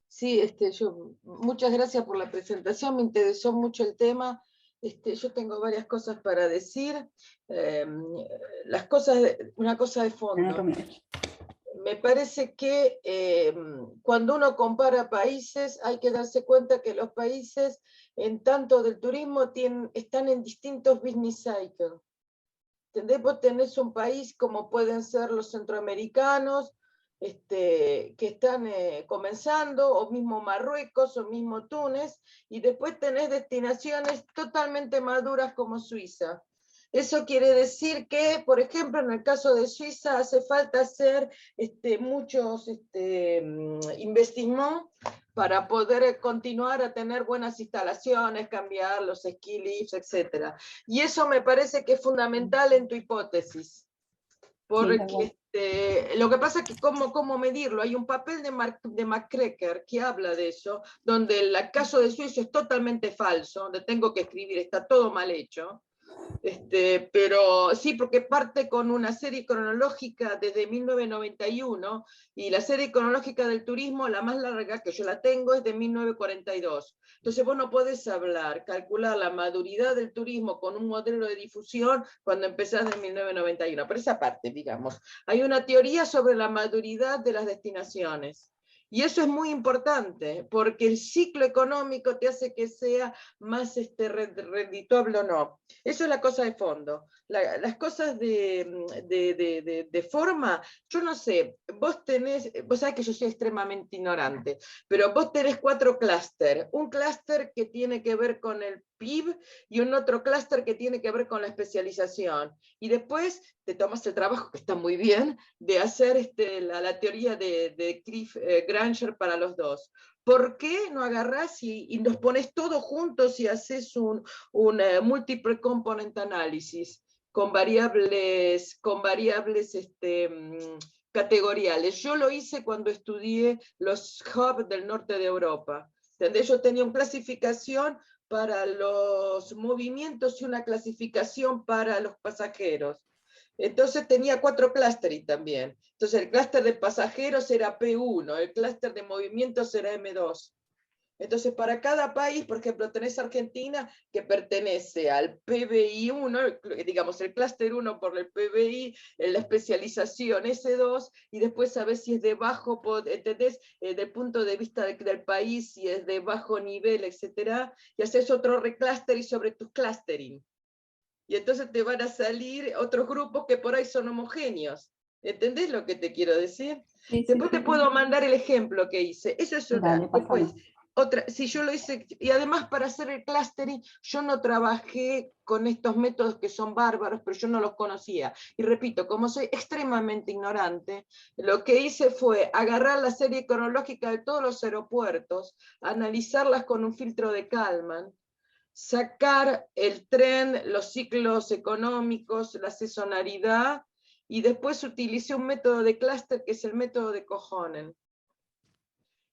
Sí, muchas gracias por la presentación, me interesó mucho el tema. Yo tengo varias cosas para decir. Una cosa de fondo. Me parece que cuando uno compara países, hay que darse cuenta que los países, en tanto del turismo, están en distintos business cycles. ¿Entendés? Vos tenés un país como pueden ser los centroamericanos, que están comenzando, o mismo Marruecos, o mismo Túnez, y después tenés destinaciones totalmente maduras como Suiza. Eso quiere decir que, por ejemplo, en el caso de Suiza hace falta hacer muchos investissements para poder continuar a tener buenas instalaciones, cambiar los ski lifts, etc. Y eso me parece que es fundamental en tu hipótesis. Porque lo que pasa es que ¿cómo medirlo? Hay un papel de McCracker que habla de eso, donde el caso de Suiza es totalmente falso, donde tengo que escribir, está todo mal hecho. Pero sí, porque parte con una serie cronológica desde 1991, y la serie cronológica del turismo, la más larga que yo la tengo, es de 1942. Entonces vos no podés calcular la maduridad del turismo con un modelo de difusión cuando empezás en 1991. Por esa parte, digamos, hay una teoría sobre la maduridad de las destinaciones. Y eso es muy importante, porque el ciclo económico te hace que sea más redituable o no. Eso es la cosa de fondo. Las cosas de forma, yo no sé, vos sabés que yo soy extremadamente ignorante, pero vos tenés 4 clústeres. Un clúster que tiene que ver con el PIB y un otro clúster que tiene que ver con la especialización. Y después te tomas el trabajo, que está muy bien, de hacer la teoría de Cliff Granger para los dos. ¿Por qué no agarrás y nos pones todos juntos y haces un multiple component análisis con variables categoriales? Yo lo hice cuando estudié los hubs del norte de Europa. ¿Entendés? Yo tenía una clasificación para los movimientos y una clasificación para los pasajeros. Entonces tenía 4 clústeres también. Entonces el clúster de pasajeros era P1, el clúster de movimientos era M2. Entonces para cada país, por ejemplo, tenés Argentina que pertenece al PBI 1, digamos el clúster 1 por el PBI, la especialización S2, y después sabés si es de bajo, ¿entendés? Del punto de vista del país, si es de bajo nivel, etc. Y haces otro recluster y sobre tus clustering. Y entonces te van a salir otros grupos que por ahí son homogéneos. ¿Entendés lo que te quiero decir? Sí, después te puedo mandar el ejemplo que hice. Eso es una. Después, si yo lo hice, y además para hacer el clustering, yo no trabajé con estos métodos que son bárbaros, pero yo no los conocía. Y repito, como soy extremadamente ignorante, lo que hice fue agarrar la serie cronológica de todos los aeropuertos, analizarlas con un filtro de Kalman, sacar el tren, los ciclos económicos, la sazonalidad, y después utilicé un método de clúster que es el método de Kohonen.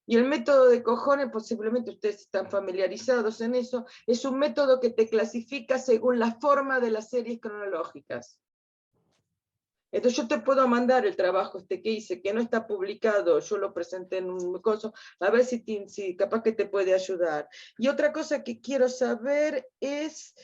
Y el método de Kohonen, posiblemente ustedes están familiarizados en eso, es un método que te clasifica según la forma de las series cronológicas. Entonces yo te puedo mandar el trabajo que hice, que no está publicado, yo lo presenté en un coso, a ver si capaz que te puede ayudar. Y otra cosa que quiero saber es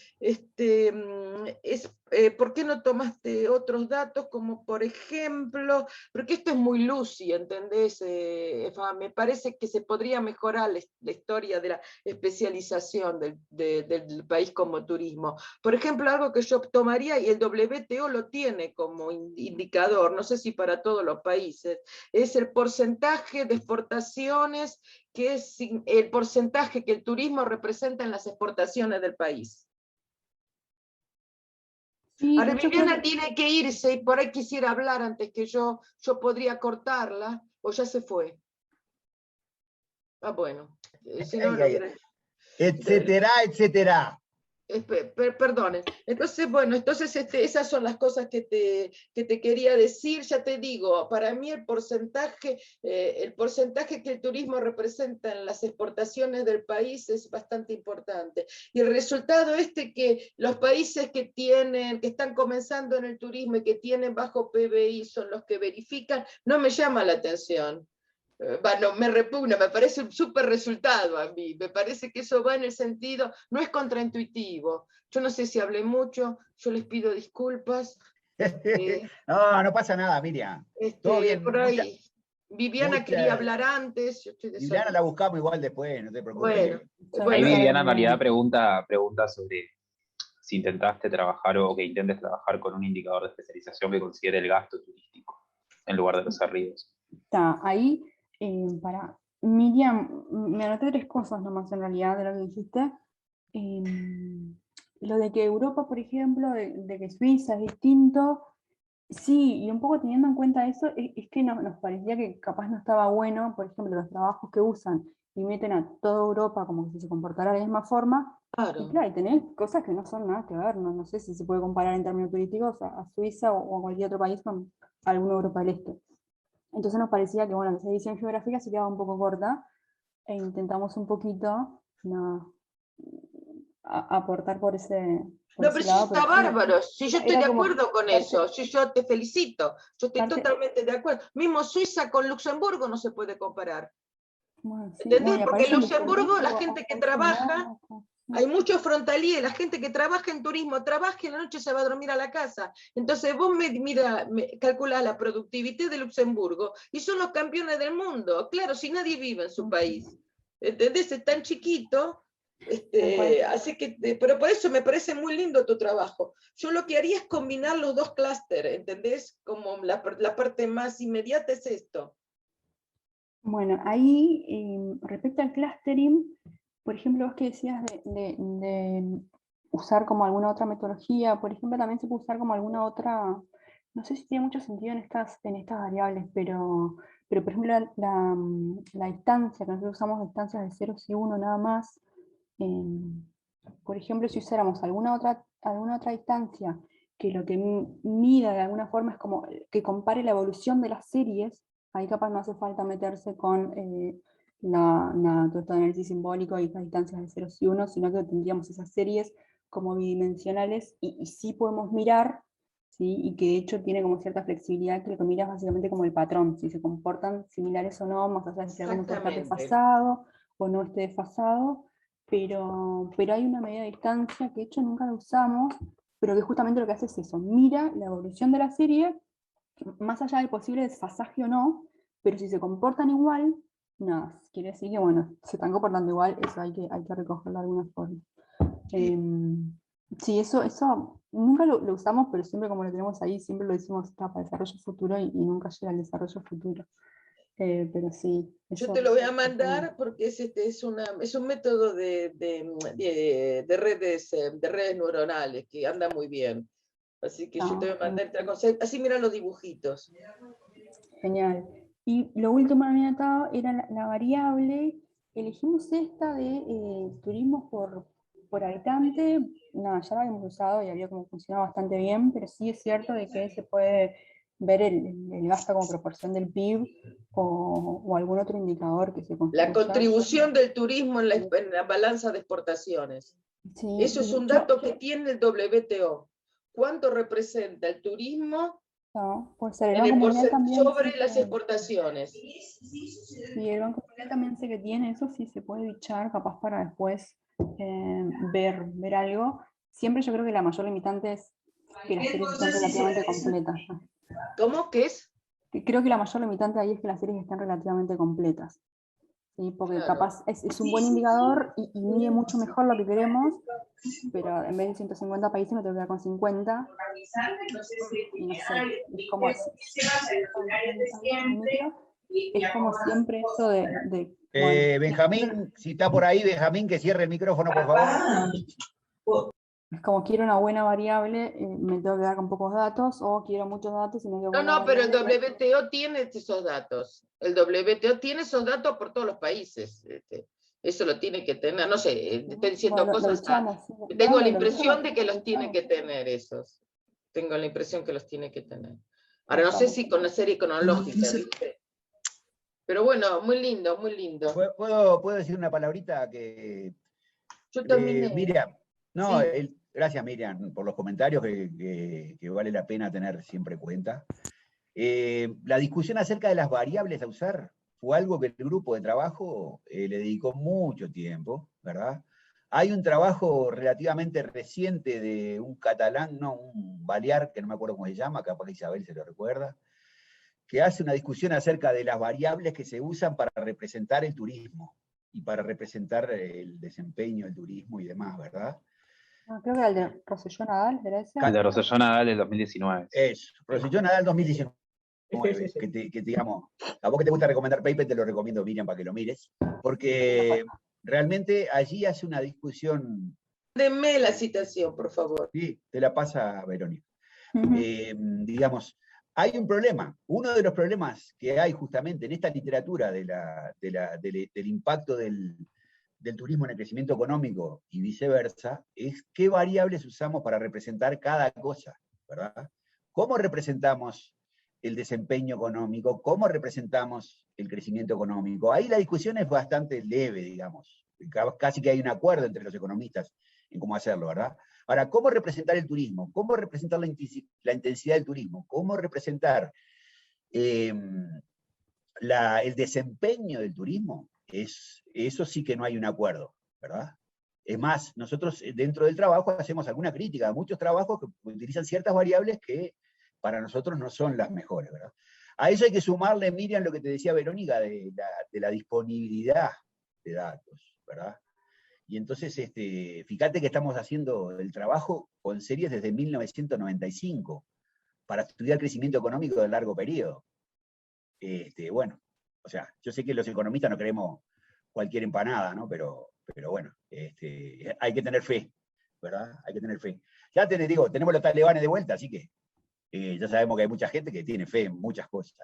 ¿por qué no tomaste otros datos? Como por ejemplo, porque esto es muy Lucy, ¿entendés? Me parece que se podría mejorar la historia de la especialización del país como turismo. Por ejemplo, algo que yo tomaría, y el WTO lo tiene como indicador, no sé si para todos los países, es el porcentaje de exportaciones, que es el porcentaje que el turismo representa en las exportaciones del país. Sí, ahora Viviana tiene que irse, y por ahí quisiera hablar antes que yo podría cortarla, o ya se fue. Ah, bueno. Si no, etcétera, etcétera. Perdonen. Entonces, bueno, esas son las cosas que te quería decir. Ya te digo, para mí el porcentaje que el turismo representa en las exportaciones del país es bastante importante. Y el resultado que los países que están comenzando en el turismo y que tienen bajo PBI son los que verifican, no me llama la atención. bueno, me repugna, me parece un súper resultado a mí, me parece que eso va en el sentido, no es contraintuitivo. Yo no sé si hablé mucho, yo les pido disculpas. No, no pasa nada, Miriam. Todo bien. Por ahí. Viviana quería hablar antes. Yo estoy Viviana la buscamos igual después, no te preocupes. Bueno, ahí Viviana en realidad pregunta sobre si intentaste trabajar o que intentes trabajar con un indicador de especialización que considere el gasto turístico en lugar de los arribos. Está, ahí, para Miriam, me anoté 3 cosas nomás en realidad de lo que dijiste. Lo de que Europa, por ejemplo, de que Suiza es distinto, sí, y un poco teniendo en cuenta eso, es que nos parecía que capaz no estaba bueno, por ejemplo, los trabajos que usan y meten a toda Europa como que si se comportara de la misma forma. Claro. Y claro, y tenés cosas que no son nada que ver, no sé si se puede comparar en términos turísticos a Suiza o a cualquier otro país con alguna Europa del Este. Entonces nos parecía que, bueno, esa edición geográfica se quedaba un poco corta e intentamos un poquito aportar por ese No, pero lado. sí está bárbaro, si yo estoy de acuerdo con eso, si yo te felicito, yo estoy totalmente de acuerdo. Mismo Suiza con Luxemburgo no se puede comparar. Bueno, sí, ¿Entendés? bueno, porque en Luxemburgo la gente que trabaja, hay muchos frontaliers, la gente que trabaja en turismo, trabaja y en la noche se va a dormir a la casa. Entonces vos calculás la productividad de Luxemburgo y son los campeones del mundo. Claro, si nadie vive en su país. ¿Entendés? Es tan chiquito. Así que, pero por eso me parece muy lindo tu trabajo. Yo lo que haría es combinar los 2 clústeres, ¿entendés? Como la parte más inmediata es esto. Bueno, ahí, respecto al clustering, por ejemplo, vos que decías de usar como alguna otra metodología, por ejemplo, también se puede usar como alguna otra, no sé si tiene mucho sentido en estas variables, pero por ejemplo, la distancia, que nosotros usamos distancias de 0 y 1 nada más. Por ejemplo, si usáramos alguna otra distancia que lo que mida de alguna forma es como que compare la evolución de las series, ahí capaz no hace falta meterse con todo este análisis simbólico y estas distancias de 0 y 1, sino que tendríamos esas series como bidimensionales y sí podemos mirar, ¿sí? Y que de hecho tiene como cierta flexibilidad, que lo que mira es básicamente como el patrón, si se comportan similares o no, más allá de si alguno está desfasado o no esté desfasado. Pero hay una medida de distancia que de hecho nunca la usamos, pero que justamente lo que hace es eso, mira la evolución de la serie, más allá del posible desfasaje o no, pero si se comportan igual, nada, quiere decir que bueno, se están comportando igual, eso hay que recogerlo de alguna forma. Sí, eso nunca lo usamos, pero siempre como lo tenemos ahí, siempre lo decimos está para desarrollo futuro y nunca llega al desarrollo futuro. Pero sí. Yo te lo voy a mandar porque es un método de redes neuronales que anda muy bien. Así que yo te voy a mandar así mira los dibujitos. Genial. Y lo último que me había notado era la variable. Elegimos esta de turismo por habitante. No, ya la habíamos usado y había como funcionado bastante bien, pero sí es cierto de que se puede ver el gasto como proporción del PIB o algún otro indicador que se construya. La contribución del turismo en la balanza de exportaciones. Sí, eso es un dato que tiene el WTO. ¿Cuánto representa el turismo puede ser en el porcentaje sobre las exportaciones? Sí, el Banco Mundial también sé que tiene eso, sí se puede bichar capaz para después ver algo. Siempre yo creo que la mayor limitante es que las series estén relativamente completas. ¿Cómo? ¿Qué es? Creo que la mayor limitante ahí es que las series estén relativamente completas. ¿Sí? Porque claro, capaz es un buen indicador y mide mucho mejor lo que queremos, pero en vez de 150 países me tengo que quedar con 50. Y no sé, es como siempre eso de bueno, Benjamín, si está por ahí, Benjamín, que cierre el micrófono, por favor. Es como quiero una buena variable, me tengo que dar con pocos datos, o quiero muchos datos y me quedo con No, pero el WTO tiene esos datos. El WTO tiene esos datos por todos los países. Eso lo tiene que tener. No sé, estoy diciendo cosas. Tengo la impresión de que los tiene que tener esos. Tengo la impresión que los tiene que tener. Ahora no sé si con la serie cronológica, ¿viste? Pero bueno, muy lindo, muy lindo. ¿Puedo decir una palabrita que... Yo también. Miriam, no, sí. Gracias, Miriam, por los comentarios que vale la pena tener siempre en cuenta. La discusión acerca de las variables a usar fue algo que el grupo de trabajo le dedicó mucho tiempo, ¿verdad? Hay un trabajo relativamente reciente de un catalán, no, un balear, que no me acuerdo cómo se llama, capaz que Isabel se lo recuerda, que hace una discusión acerca de las variables que se usan para representar el turismo y para representar el desempeño del turismo y demás, ¿verdad? Creo que era el de Rosselló Nadal, ¿era ese? El de Rosselló Nadal del 2019. Eso, Rosselló Nadal 2019. Que digamos, a vos que te gusta recomendar paper, te lo recomiendo, Miriam, para que lo mires, porque realmente allí hace una discusión. Denme la citación, por favor. Sí, te la pasa Verónica. Digamos, hay un problema. Uno de los problemas que hay justamente en esta literatura del impacto del turismo en el crecimiento económico y viceversa, es qué variables usamos para representar cada cosa, ¿verdad? ¿Cómo representamos el desempeño económico? ¿Cómo representamos el crecimiento económico? Ahí la discusión es bastante leve, digamos. Casi que hay un acuerdo entre los economistas en cómo hacerlo, ¿verdad? Ahora, ¿cómo representar el turismo? ¿Cómo representar la intensidad del turismo? ¿Cómo representar el desempeño del turismo? Eso sí que no hay un acuerdo, ¿verdad? Es más, nosotros dentro del trabajo hacemos alguna crítica a muchos trabajos que utilizan ciertas variables que para nosotros no son las mejores, ¿verdad? A eso hay que sumarle, Miriam, lo que te decía Verónica, de la disponibilidad de datos, ¿verdad? Y entonces, fíjate que estamos haciendo el trabajo con series desde 1995 para estudiar crecimiento económico de largo periodo. Bueno, o sea, yo sé que los economistas no queremos cualquier empanada, ¿no? Pero bueno, hay que tener fe, ¿verdad? Hay que tener fe. Ya te digo, tenemos los talibanes de vuelta, así que ya sabemos que hay mucha gente que tiene fe en muchas cosas.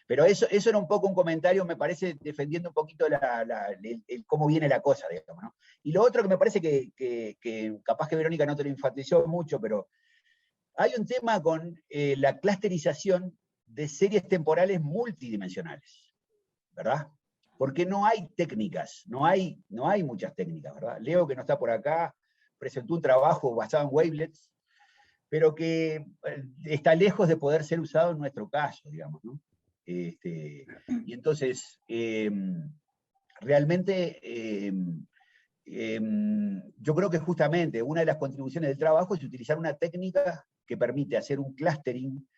Pero eso era un poco un comentario, me parece, defendiendo un poquito el cómo viene la cosa, digamos, ¿no? Y lo otro que me parece que capaz que Verónica no te lo enfatizó mucho, pero hay un tema con la clusterización de series temporales multidimensionales, ¿verdad? Porque no hay técnicas, no hay muchas técnicas, ¿verdad? Leo, que no está por acá, presentó un trabajo basado en wavelets, pero que está lejos de poder ser usado en nuestro caso, digamos, ¿no? Y entonces, realmente, yo creo que justamente una de las contribuciones del trabajo es utilizar una técnica que permite hacer un clustering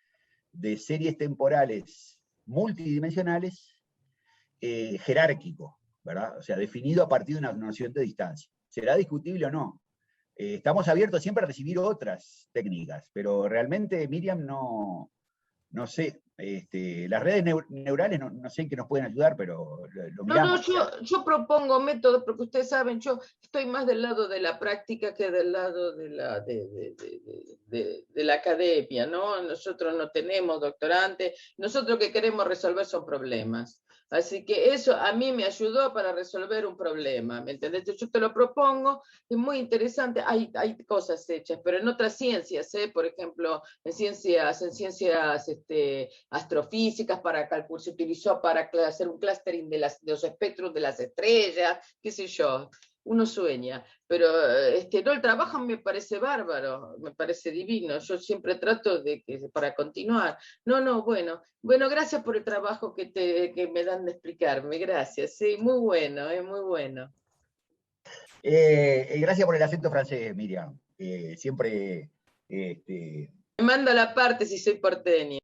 de series temporales multidimensionales jerárquico, ¿verdad? O sea, definido a partir de una noción de distancia. ¿Será discutible o no? Estamos abiertos siempre a recibir otras técnicas, pero realmente, Miriam, no sé, las redes neurales no sé en qué nos pueden ayudar, pero lo miramos. Yo propongo métodos, porque ustedes saben, yo estoy más del lado de la práctica que del lado de la academia, ¿no? Nosotros no tenemos doctorantes, nosotros lo que queremos resolver son problemas. Así que eso a mí me ayudó para resolver un problema, ¿me entendés? Yo te lo propongo, es muy interesante, hay cosas hechas, pero en otras ciencias, por ejemplo, en ciencias astrofísicas, se utilizó para hacer un clustering de los espectros de las estrellas, qué sé yo. Uno sueña, pero no, el trabajo me parece bárbaro, me parece divino, yo siempre trato de que para continuar. Bueno, gracias por el trabajo que me dan de explicarme, gracias, sí, muy bueno, muy bueno. Gracias por el acento francés, Miriam, siempre... Me mando a la parte si soy porteña.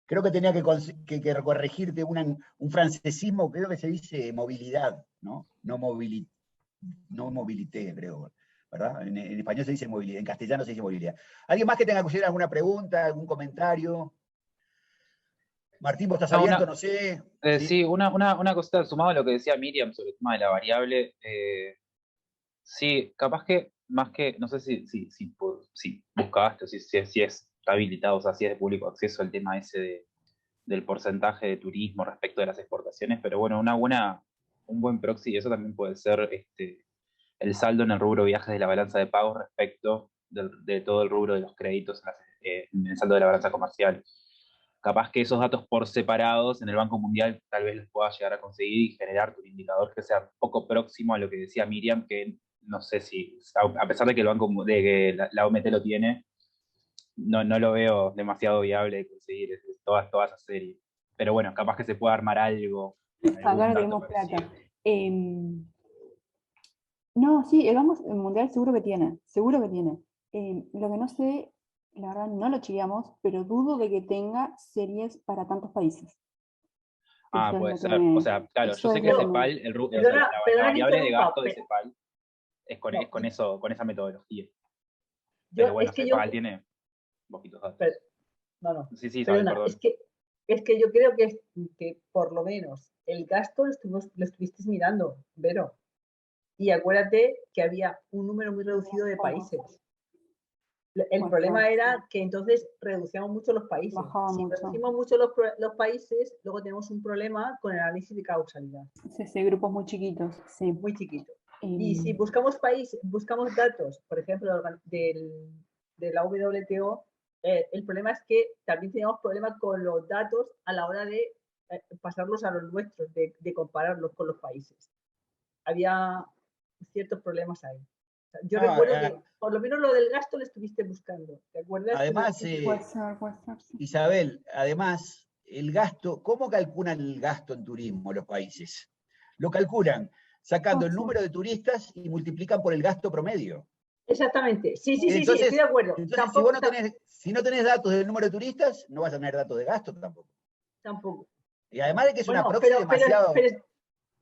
Creo que tenía que corregirte un francesismo, creo que se dice movilidad, ¿no? No movilité, creo, ¿verdad? En español se dice movilidad, en castellano se dice movilidad. ¿Alguien más que tenga que hacer alguna pregunta, algún comentario? Martín, vos estás abierto, no sé. Sí, una cosita sumada a lo que decía Miriam sobre el tema de la variable. Sí, capaz que, más que, no sé si buscaste, o si está habilitado, o sea, si es de público acceso el tema ese del porcentaje de turismo respecto de las exportaciones, pero bueno, un buen proxy, y eso también puede ser el saldo en el rubro viajes de la balanza de pagos respecto de todo el rubro de los créditos en el saldo de la balanza comercial. Capaz que esos datos por separados en el Banco Mundial tal vez los pueda llegar a conseguir y generar un indicador que sea poco próximo a lo que decía Miriam, que no sé si, a pesar de que la OMT lo tiene, no lo veo demasiado viable de conseguir todas esas series. Pero bueno, capaz que se pueda armar algo Acá no tenemos plata. No, sí, el Banco Mundial seguro que tiene, seguro que tiene. Lo que no sé, la verdad no lo chequeamos, pero dudo de que tenga series para tantos países. Puede ser. O sea, claro, yo sé que CEPAL, la variable de gasto de CEPAL es con esa metodología. Pero bueno, CEPAL tiene poquitos datos. Sí, Isabel, perdón. Es que yo creo que por lo menos el gasto lo estuviste mirando, Vero. Y acuérdate que había un número muy reducido de países. El problema era que entonces reducíamos mucho los países. Si reducimos mucho los países, luego tenemos un problema con el análisis de causalidad. Sí, grupos muy chiquitos, sí. Muy chiquitos. Y si buscamos datos, por ejemplo, de la WTO, el problema es que también teníamos problemas con los datos a la hora de pasarlos a los nuestros, de compararlos con los países. Había ciertos problemas ahí. Yo recuerdo que por lo menos lo del gasto lo estuviste buscando, ¿te acuerdas? Además, Isabel, además, el gasto, ¿cómo calculan el gasto en turismo los países? Lo calculan sacando el número de turistas y multiplican por el gasto promedio. Exactamente, sí, estoy de acuerdo. Entonces, si no tenés datos del número de turistas, no vas a tener datos de gasto tampoco. Y además de que es una proxy demasiado... Pero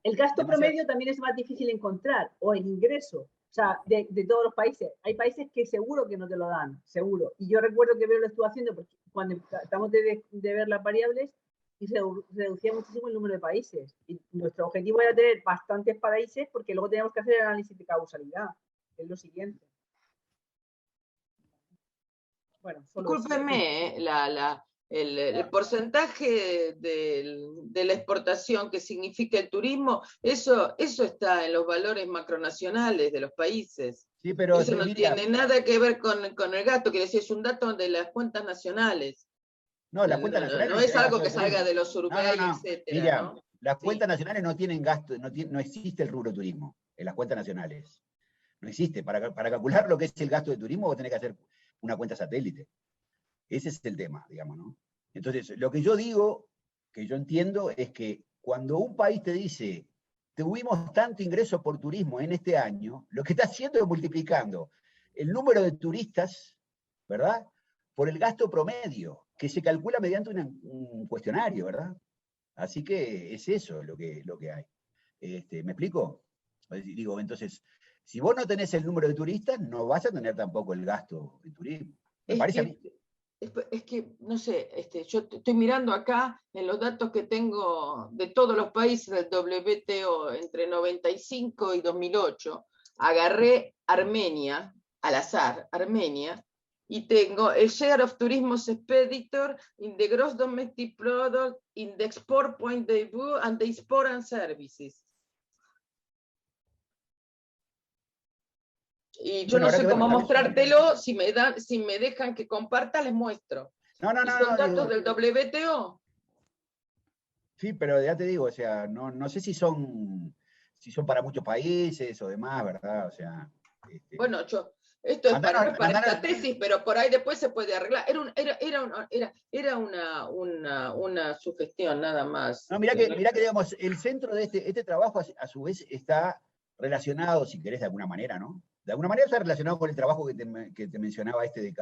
el gasto promedio también es más difícil encontrar, o el ingreso, o sea, de todos los países. Hay países que seguro que no te lo dan, seguro. Y yo recuerdo que Vero lo estuvo haciendo porque cuando tratamos de ver las variables y se reducía muchísimo el número de países. Y nuestro objetivo era tener bastantes países porque luego teníamos que hacer el análisis de causalidad, que es lo siguiente. Bueno, discúlpeme, el porcentaje de la exportación que significa el turismo, eso está en los valores macronacionales de los países. Sí, pero eso no tiene nada que ver con el gasto, quiere decir, es un dato de las cuentas nacionales. No, las cuentas nacionales no es algo que salga de los Uruguay, etcétera. Mira, ¿no? Las cuentas nacionales no tienen gasto, no existe el rubro turismo en las cuentas nacionales. No existe. Para calcular lo que es el gasto de turismo vos tenés que hacer una cuenta satélite. Ese es el tema, digamos, ¿no? Entonces, lo que yo digo, que yo entiendo, es que cuando un país te dice, tuvimos tanto ingreso por turismo en este año, lo que está haciendo es multiplicando el número de turistas, ¿verdad?, por el gasto promedio, que se calcula mediante un cuestionario, ¿verdad? Así que es eso lo que hay. ¿Me explico? Digo, entonces, si vos no tenés el número de turistas, no vas a tener tampoco el gasto en turismo. Me parece a mí. Es que, no sé, yo estoy mirando acá en los datos que tengo de todos los países del WTO entre 95 y 2008. Agarré Armenia, al azar, Armenia, y tengo el Share of Tourism Expeditor in the Gross Domestic Product in the Export Point of View and the Export and Services. Y yo no sé cómo mostrártelo, si me dejan que comparta, les muestro. No, son datos del WTO. Sí, pero ya te digo, o sea, no sé si son para muchos países o demás, ¿verdad? O sea. Bueno, esto es para esta tesis, pero por ahí después se puede arreglar. Era una sugestión, nada más. No, mirá que digamos, el centro de este trabajo a su vez está relacionado, si querés, de alguna manera, ¿no? De alguna manera está relacionado con el trabajo que te mencionaba de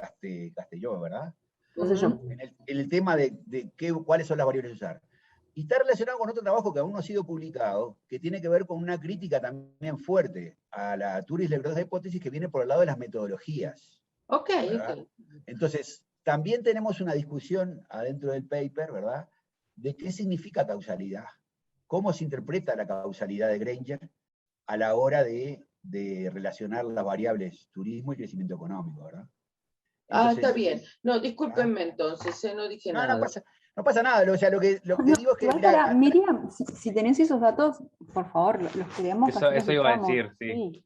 Castelló, ¿verdad? En el tema de cuáles son las variables a usar. Y está relacionado con otro trabajo que aún no ha sido publicado, que tiene que ver con una crítica también fuerte a la Tourism-Legros hipótesis que viene por el lado de las metodologías. Ok. Entonces, también tenemos una discusión adentro del paper, ¿verdad?, de qué significa causalidad. ¿Cómo se interpreta la causalidad de Granger a la hora de relacionar las variables turismo y crecimiento económico, ¿verdad? Entonces, está bien. No, discúlpenme entonces, no dije nada. No pasa nada, o sea, lo que digo es que... Miriam, si tenés esos datos, por favor, los queremos. Eso iba a decir, sí.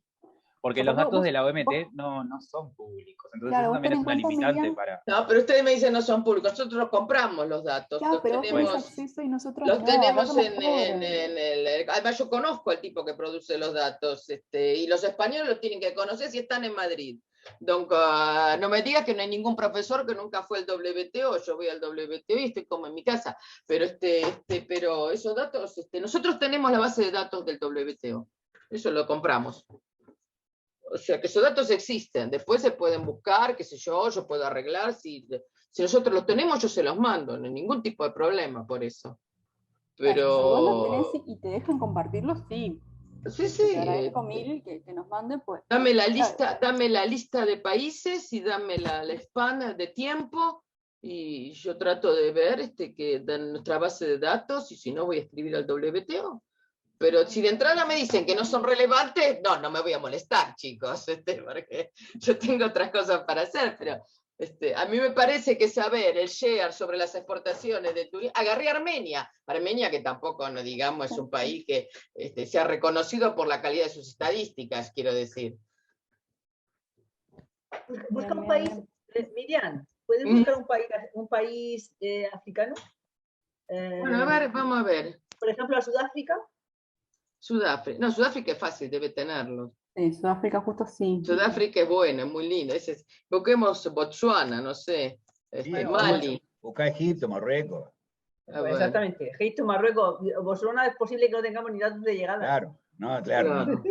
Porque los datos de la OMT no son públicos, entonces eso también es una limitante para... No, pero ustedes me dicen no son públicos, nosotros compramos los datos. Claro, pero vos tenés acceso y nosotros los tenemos en el... Además yo conozco al tipo que produce los datos, y los españoles los tienen que conocer si están en Madrid. Donc, no me digas que no hay ningún profesor que nunca fue al WTO, yo voy al WTO y estoy como en mi casa, pero, pero esos datos, nosotros tenemos la base de datos del WTO, eso lo compramos. O sea, que esos datos existen, después se pueden buscar, qué sé yo puedo arreglar, si nosotros los tenemos yo se los mando, no hay ningún tipo de problema por eso. Pero... Si vos los tenés y te dejan compartirlos, sí. Sí. Te agradezco mil que nos manden, pues. Dame la lista de países y dame la span de tiempo y yo trato de ver que dan nuestra base de datos y si no voy a escribir al WTO. Pero si de entrada me dicen que no son relevantes, no me voy a molestar, chicos, porque yo tengo otras cosas para hacer, pero a mí me parece que saber el share sobre las exportaciones de turismo, agarré Armenia, que tampoco, no digamos, es un país que sea reconocido por la calidad de sus estadísticas, quiero decir. Busca un país, Miriam, ¿puedes buscar un país africano? Bueno, a ver, vamos a ver. Por ejemplo, a Sudáfrica. Sudáfrica es fácil, debe tenerlo. Sí, Sudáfrica justo sí. Sudáfrica es buena, es muy linda. Busquemos Botsuana, no sé, Mali. Busca Egipto, Marruecos. Pues exactamente, Egipto, Marruecos, Botsuana es posible que no tengamos ni datos de llegada. Claro, claro.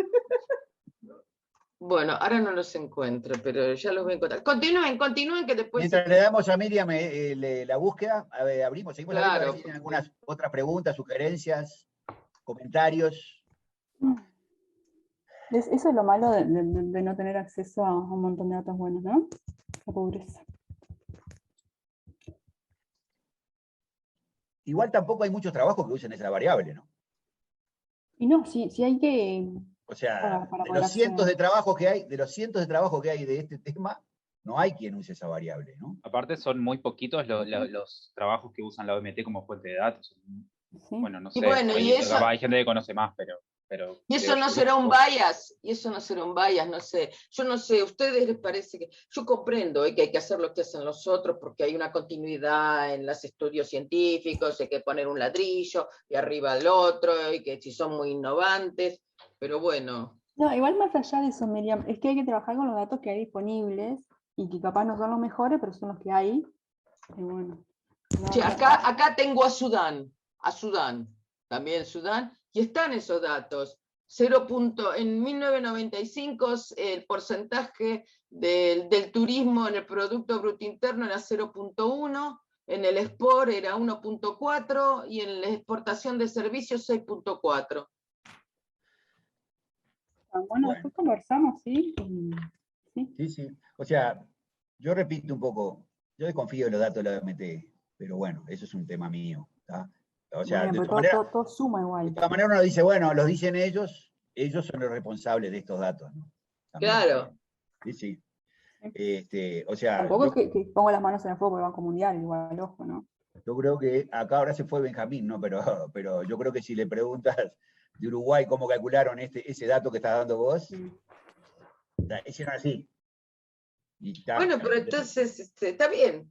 Bueno, ahora no los encuentro, pero ya los voy a encontrar. Continúen, que después... Mientras le damos a Miriam la búsqueda, seguimos claro, abriendo, si tienen algunas otras preguntas, sugerencias, comentarios. Eso es lo malo de no tener acceso a un montón de datos buenos, ¿no? La pobreza. Igual tampoco hay muchos trabajos que usen esa variable, ¿no? Y no, sí hay que... O sea, de los cientos de trabajos que hay de este tema, no hay quien use esa variable, ¿no? Aparte son muy poquitos los trabajos que usan la OMT como fuente de datos. Sí. Bueno, no sé, hay gente que conoce más, pero y eso no será un bias, no sé. Yo no sé, a ustedes les parece que... Yo comprendo que hay que hacer lo que hacen los otros porque hay una continuidad en los estudios científicos, hay que poner un ladrillo y arriba el otro, y que si son muy innovantes, pero bueno. No, igual más allá de eso, Miriam, es que hay que trabajar con los datos que hay disponibles y que capaz no son los mejores, pero son los que hay. Y bueno, sí, acá tengo a Sudán, también Sudán, y están esos datos. En 1995 el porcentaje del turismo en el Producto Bruto Interno era 0.1, en el export era 1.4 y en la exportación de servicios 6.4. Bueno, después conversamos, ¿sí? Sí. O sea, yo repito un poco, yo desconfío de los datos de la OMT, pero bueno, eso es un tema mío, ¿tá? O sea, todo suma igual. De todas maneras uno dice, bueno, los dicen ellos son los responsables de estos datos, ¿no? También, claro. Sí. O sea... Tampoco es que pongo las manos en el fuego por el Banco Mundial, igual, ojo, ¿no? Yo creo que acá ahora se fue Benjamín, ¿no? Pero yo creo que si le preguntas de Uruguay cómo calcularon ese dato que estás dando vos, hicieron así. Bueno, pero entonces está bien.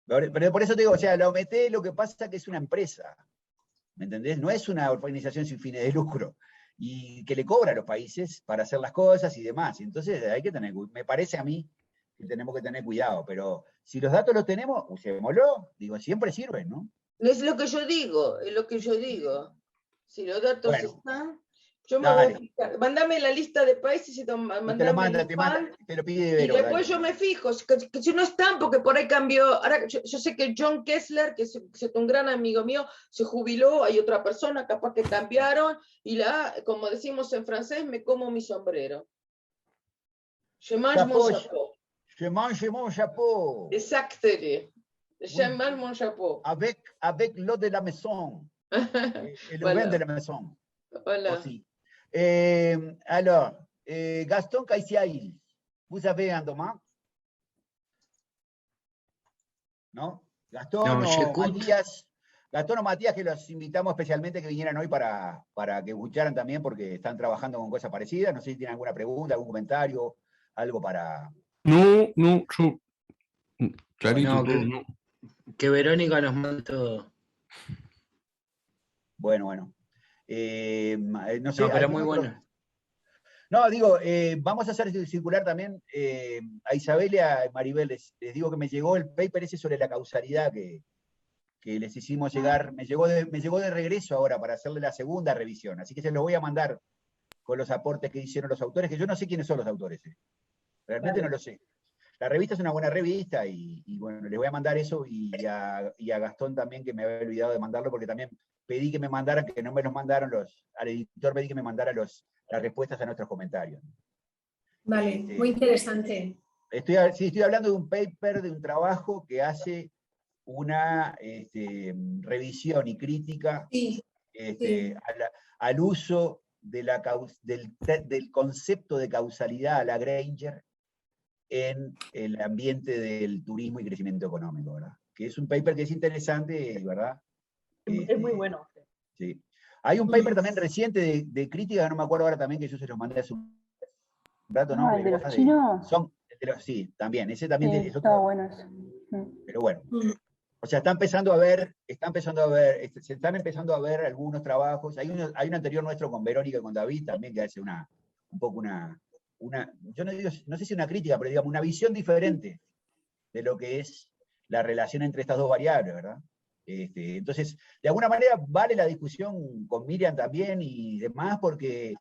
Pero por eso te digo, o sea, la OMT lo que pasa es que es una empresa, ¿me entendés? No es una organización sin fines de lucro, y que le cobra a los países para hacer las cosas y demás. Entonces hay que me parece a mí que tenemos que tener cuidado, pero si los datos los tenemos, usémoslo, digo, siempre sirven, ¿no? Es lo que yo digo, Si los datos están... Yo me voy a fijar. Mándame la lista de países y te lo pide Vero, y después yo me fijo, que si no están, porque por ahí cambió. Ahora, yo sé que John Kessler, que es un gran amigo mío, se jubiló, hay otra persona, capaz que cambiaron, y como decimos en francés, me como mi sombrero. Je mange mon chapeau. Je mange mon chapeau. Exactement. Je mange mon chapeau. Avec l'eau de la maison. Et le vin de la maison. Voilà. Aussi. Alors, Gaston Caïsiaïl, vous avez un domaine? ¿No? Gastón o Matías, que los invitamos especialmente que vinieran hoy para que escucharan también, porque están trabajando con cosas parecidas. No sé si tienen alguna pregunta, algún comentario, algo para... No, yo... Clarito, no. Que Verónica nos mande todo. Bueno. No sé, pero muy bueno. No, digo, vamos a hacer circular también a Isabel y a Maribel. Les digo que me llegó el paper ese sobre la causalidad que les hicimos llegar. Me llegó de regreso ahora para hacerle la segunda revisión. Así que se los voy a mandar con los aportes que hicieron los autores, que yo no sé quiénes son los autores. Realmente no lo sé. La revista es una buena revista y bueno, les voy a mandar eso y a Gastón también, que me había olvidado de mandarlo, porque también pedí que me mandaran, que no me los mandaron al editor, pedí que me mandara las respuestas a nuestros comentarios. Vale, muy interesante. Estoy hablando de un paper, de un trabajo que hace una revisión y crítica al uso del concepto de causalidad a la Granger en el ambiente del turismo y crecimiento económico, ¿verdad? Que es un paper que es interesante, ¿verdad? Es muy bueno. Sí. Hay un paper también reciente de crítica, no me acuerdo ahora también, que yo se los mandé hace un rato, ¿no? ¿El de los chinos? Sí, también, ese también es está otro. bueno eso. Pero bueno. O sea, se están empezando a ver algunos trabajos. Hay un anterior nuestro con Verónica y con David también que hace un poco yo no sé si una crítica, pero digamos una visión diferente de lo que es la relación entre estas dos variables, ¿verdad? Entonces, de alguna manera vale la discusión con Miriam también y demás, porque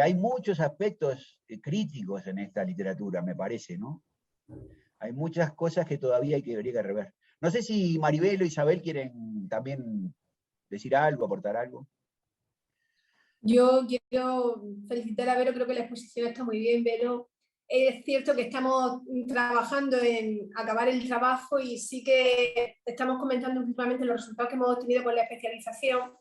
hay muchos aspectos críticos en esta literatura, me parece, ¿no? Hay muchas cosas que todavía habría que rever. No sé si Maribel o Isabel quieren también decir algo, aportar algo. Yo quiero felicitar a Vero, creo que la exposición está muy bien, Vero. Es cierto que estamos trabajando en acabar el trabajo y sí que estamos comentando últimamente los resultados que hemos obtenido con la especialización.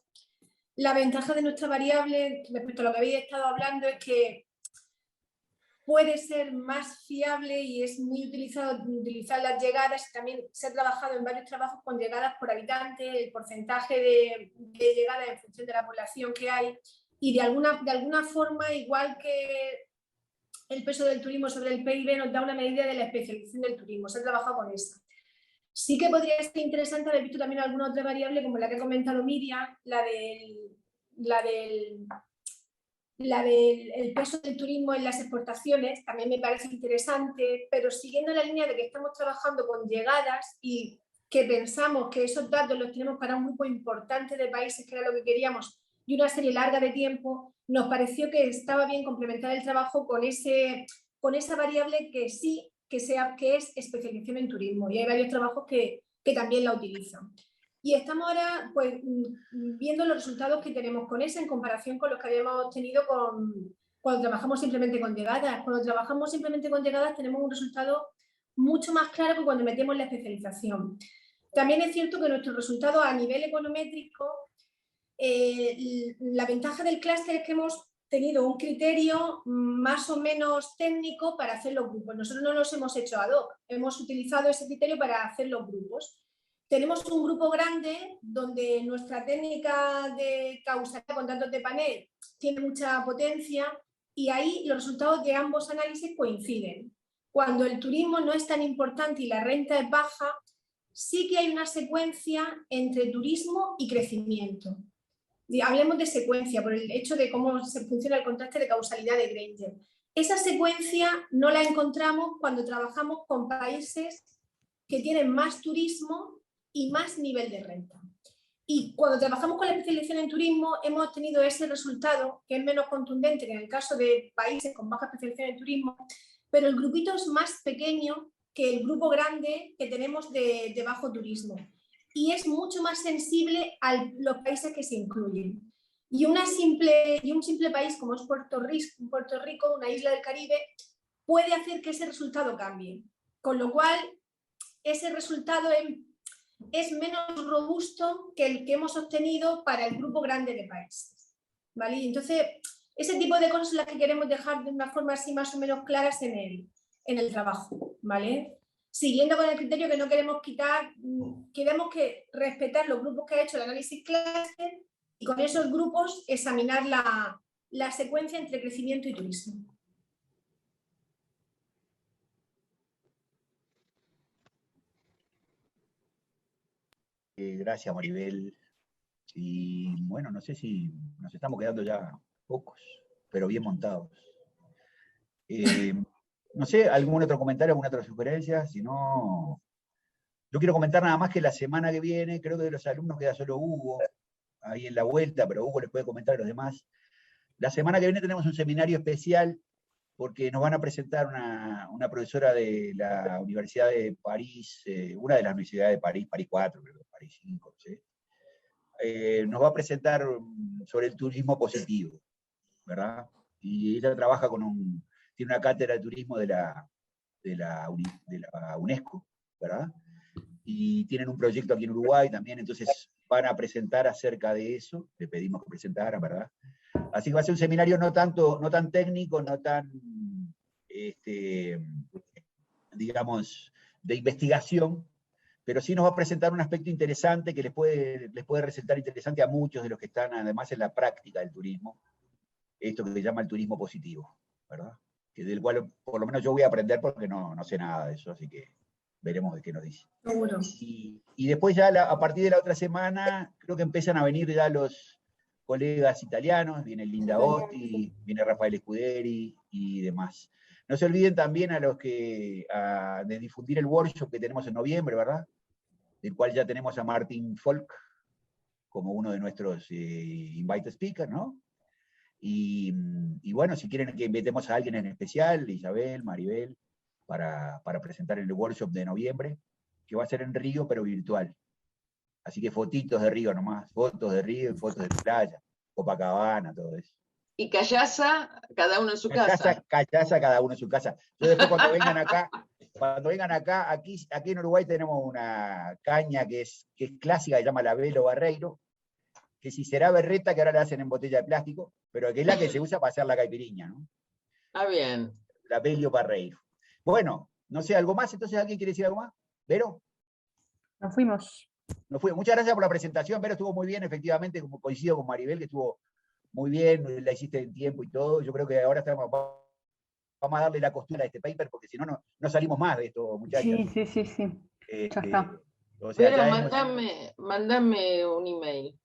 La ventaja de nuestra variable, respecto a lo que habéis estado hablando, es que puede ser más fiable y es muy utilizado utilizar las llegadas. También se ha trabajado en varios trabajos con llegadas por habitante, el porcentaje de llegadas en función de la población que hay. Y de alguna forma, igual que el peso del turismo sobre el PIB, nos da una medida de la especialización del turismo. Se ha trabajado con eso. Sí que podría ser interesante haber visto también alguna otra variable, como la que ha comentado Miriam, la del peso del turismo en las exportaciones. También me parece interesante, pero siguiendo la línea de que estamos trabajando con llegadas y que pensamos que esos datos los tenemos para un grupo importante de países, que era lo que queríamos, y una serie larga de tiempo, nos pareció que estaba bien complementar el trabajo con esa variable que sí, que es especialización en turismo, y hay varios trabajos que también la utilizan. Y estamos ahora pues, viendo los resultados que tenemos con esa en comparación con los que habíamos tenido cuando trabajamos simplemente con llegadas. Cuando trabajamos simplemente con llegadas tenemos un resultado mucho más claro que cuando metemos la especialización. También es cierto que nuestros resultados a nivel econométrico, la ventaja del clúster es que hemos tenido un criterio más o menos técnico para hacer los grupos. Nosotros no los hemos hecho ad hoc, hemos utilizado ese criterio para hacer los grupos. Tenemos un grupo grande donde nuestra técnica de causalidad con datos de panel tiene mucha potencia y ahí los resultados de ambos análisis coinciden. Cuando el turismo no es tan importante y la renta es baja, sí que hay una secuencia entre turismo y crecimiento. Y hablemos de secuencia por el hecho de cómo funciona el contraste de causalidad de Granger. Esa secuencia no la encontramos cuando trabajamos con países que tienen más turismo y más nivel de renta. Y cuando trabajamos con la especialización en turismo hemos obtenido ese resultado, que es menos contundente que en el caso de países con baja especialización en turismo, pero el grupito es más pequeño que el grupo grande que tenemos de bajo turismo. Y es mucho más sensible a los países que se incluyen. Y un simple país como es Puerto Rico, una isla del Caribe, puede hacer que ese resultado cambie. Con lo cual, ese resultado es menos robusto que el que hemos obtenido para el grupo grande de países. ¿Vale? Entonces, ese tipo de cosas son las que queremos dejar de una forma así más o menos claras en el trabajo. ¿Vale? Siguiendo con el criterio que no queremos quitar, queremos que respetar los grupos que ha hecho el análisis clúster y con esos grupos examinar la secuencia entre crecimiento y turismo. Gracias, Maribel. Y bueno, no sé si nos estamos quedando ya pocos, pero bien montados. No sé, ¿algún otro comentario, alguna otra sugerencia? Si no, yo quiero comentar nada más que la semana que viene, creo que de los alumnos queda solo Hugo, ahí en la vuelta, pero Hugo les puede comentar a los demás. La semana que viene tenemos un seminario especial porque nos van a presentar una profesora de la Universidad de París, una de las universidades de París, París 4, creo, París 5, no sé. Nos va a presentar sobre el turismo positivo, ¿verdad? Y ella trabaja tiene una cátedra de turismo de la UNESCO, ¿verdad? Y tienen un proyecto aquí en Uruguay también, entonces van a presentar acerca de eso, le pedimos que presentaran, ¿verdad? Así que va a ser un seminario no tan técnico, no tan, digamos, de investigación, pero sí nos va a presentar un aspecto interesante que les puede resultar interesante a muchos de los que están además en la práctica del turismo, esto que se llama el turismo positivo, ¿verdad? Del cual por lo menos yo voy a aprender porque no sé nada de eso, así que veremos de qué nos dice. Seguro. Y después ya a partir de la otra semana, creo que empiezan a venir ya los colegas italianos, viene Linda Osti, viene Rafael Scuderi y demás. No se olviden también de difundir el workshop que tenemos en noviembre, ¿verdad? Del cual ya tenemos a Martin Folk como uno de nuestros invite speakers, ¿no? Y bueno, si quieren que invitemos a alguien en especial, Isabel, Maribel, para presentar el workshop de noviembre, que va a ser en Río, pero virtual. Así que fotitos de Río nomás, fotos de Río y fotos de playa, Copacabana, todo eso. Y callaza, cada uno en su casa. Callaza, cada uno en su casa. Yo después cuando vengan acá, aquí en Uruguay tenemos una caña que es clásica, se llama la Velo Barreiro, que si será berreta, que ahora la hacen en botella de plástico, pero que es la que se usa para hacer la caipiriña, ¿no? Ah, bien. La Velo Barreiro. Bueno, no sé, ¿algo más? Entonces, ¿alguien quiere decir algo más? ¿Vero? Nos fuimos. Muchas gracias por la presentación, Vero, estuvo muy bien, efectivamente, como coincido con Maribel, que estuvo muy bien, la hiciste en tiempo y todo. Yo creo que ahora vamos a darle la costura a este paper, porque si no, no salimos más de esto, muchachos. Sí. Ya está. O sea, Pero mandame un email.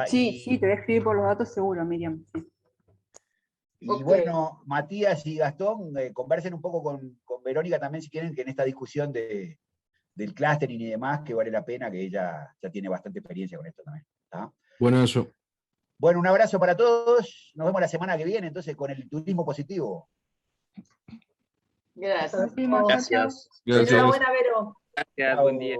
Sí, te voy a escribir por los datos seguro, Miriam. Sí. Y bueno, Matías y Gastón, conversen un poco con Verónica también, si quieren, que en esta discusión del clustering y demás, que vale la pena, que ella ya tiene bastante experiencia con esto también. ¿Está? Bueno, eso. Bueno, un abrazo para todos. Nos vemos la semana que viene, entonces, con el turismo positivo. Gracias. Gracias. Enhorabuena, Vero. Gracias, buen día.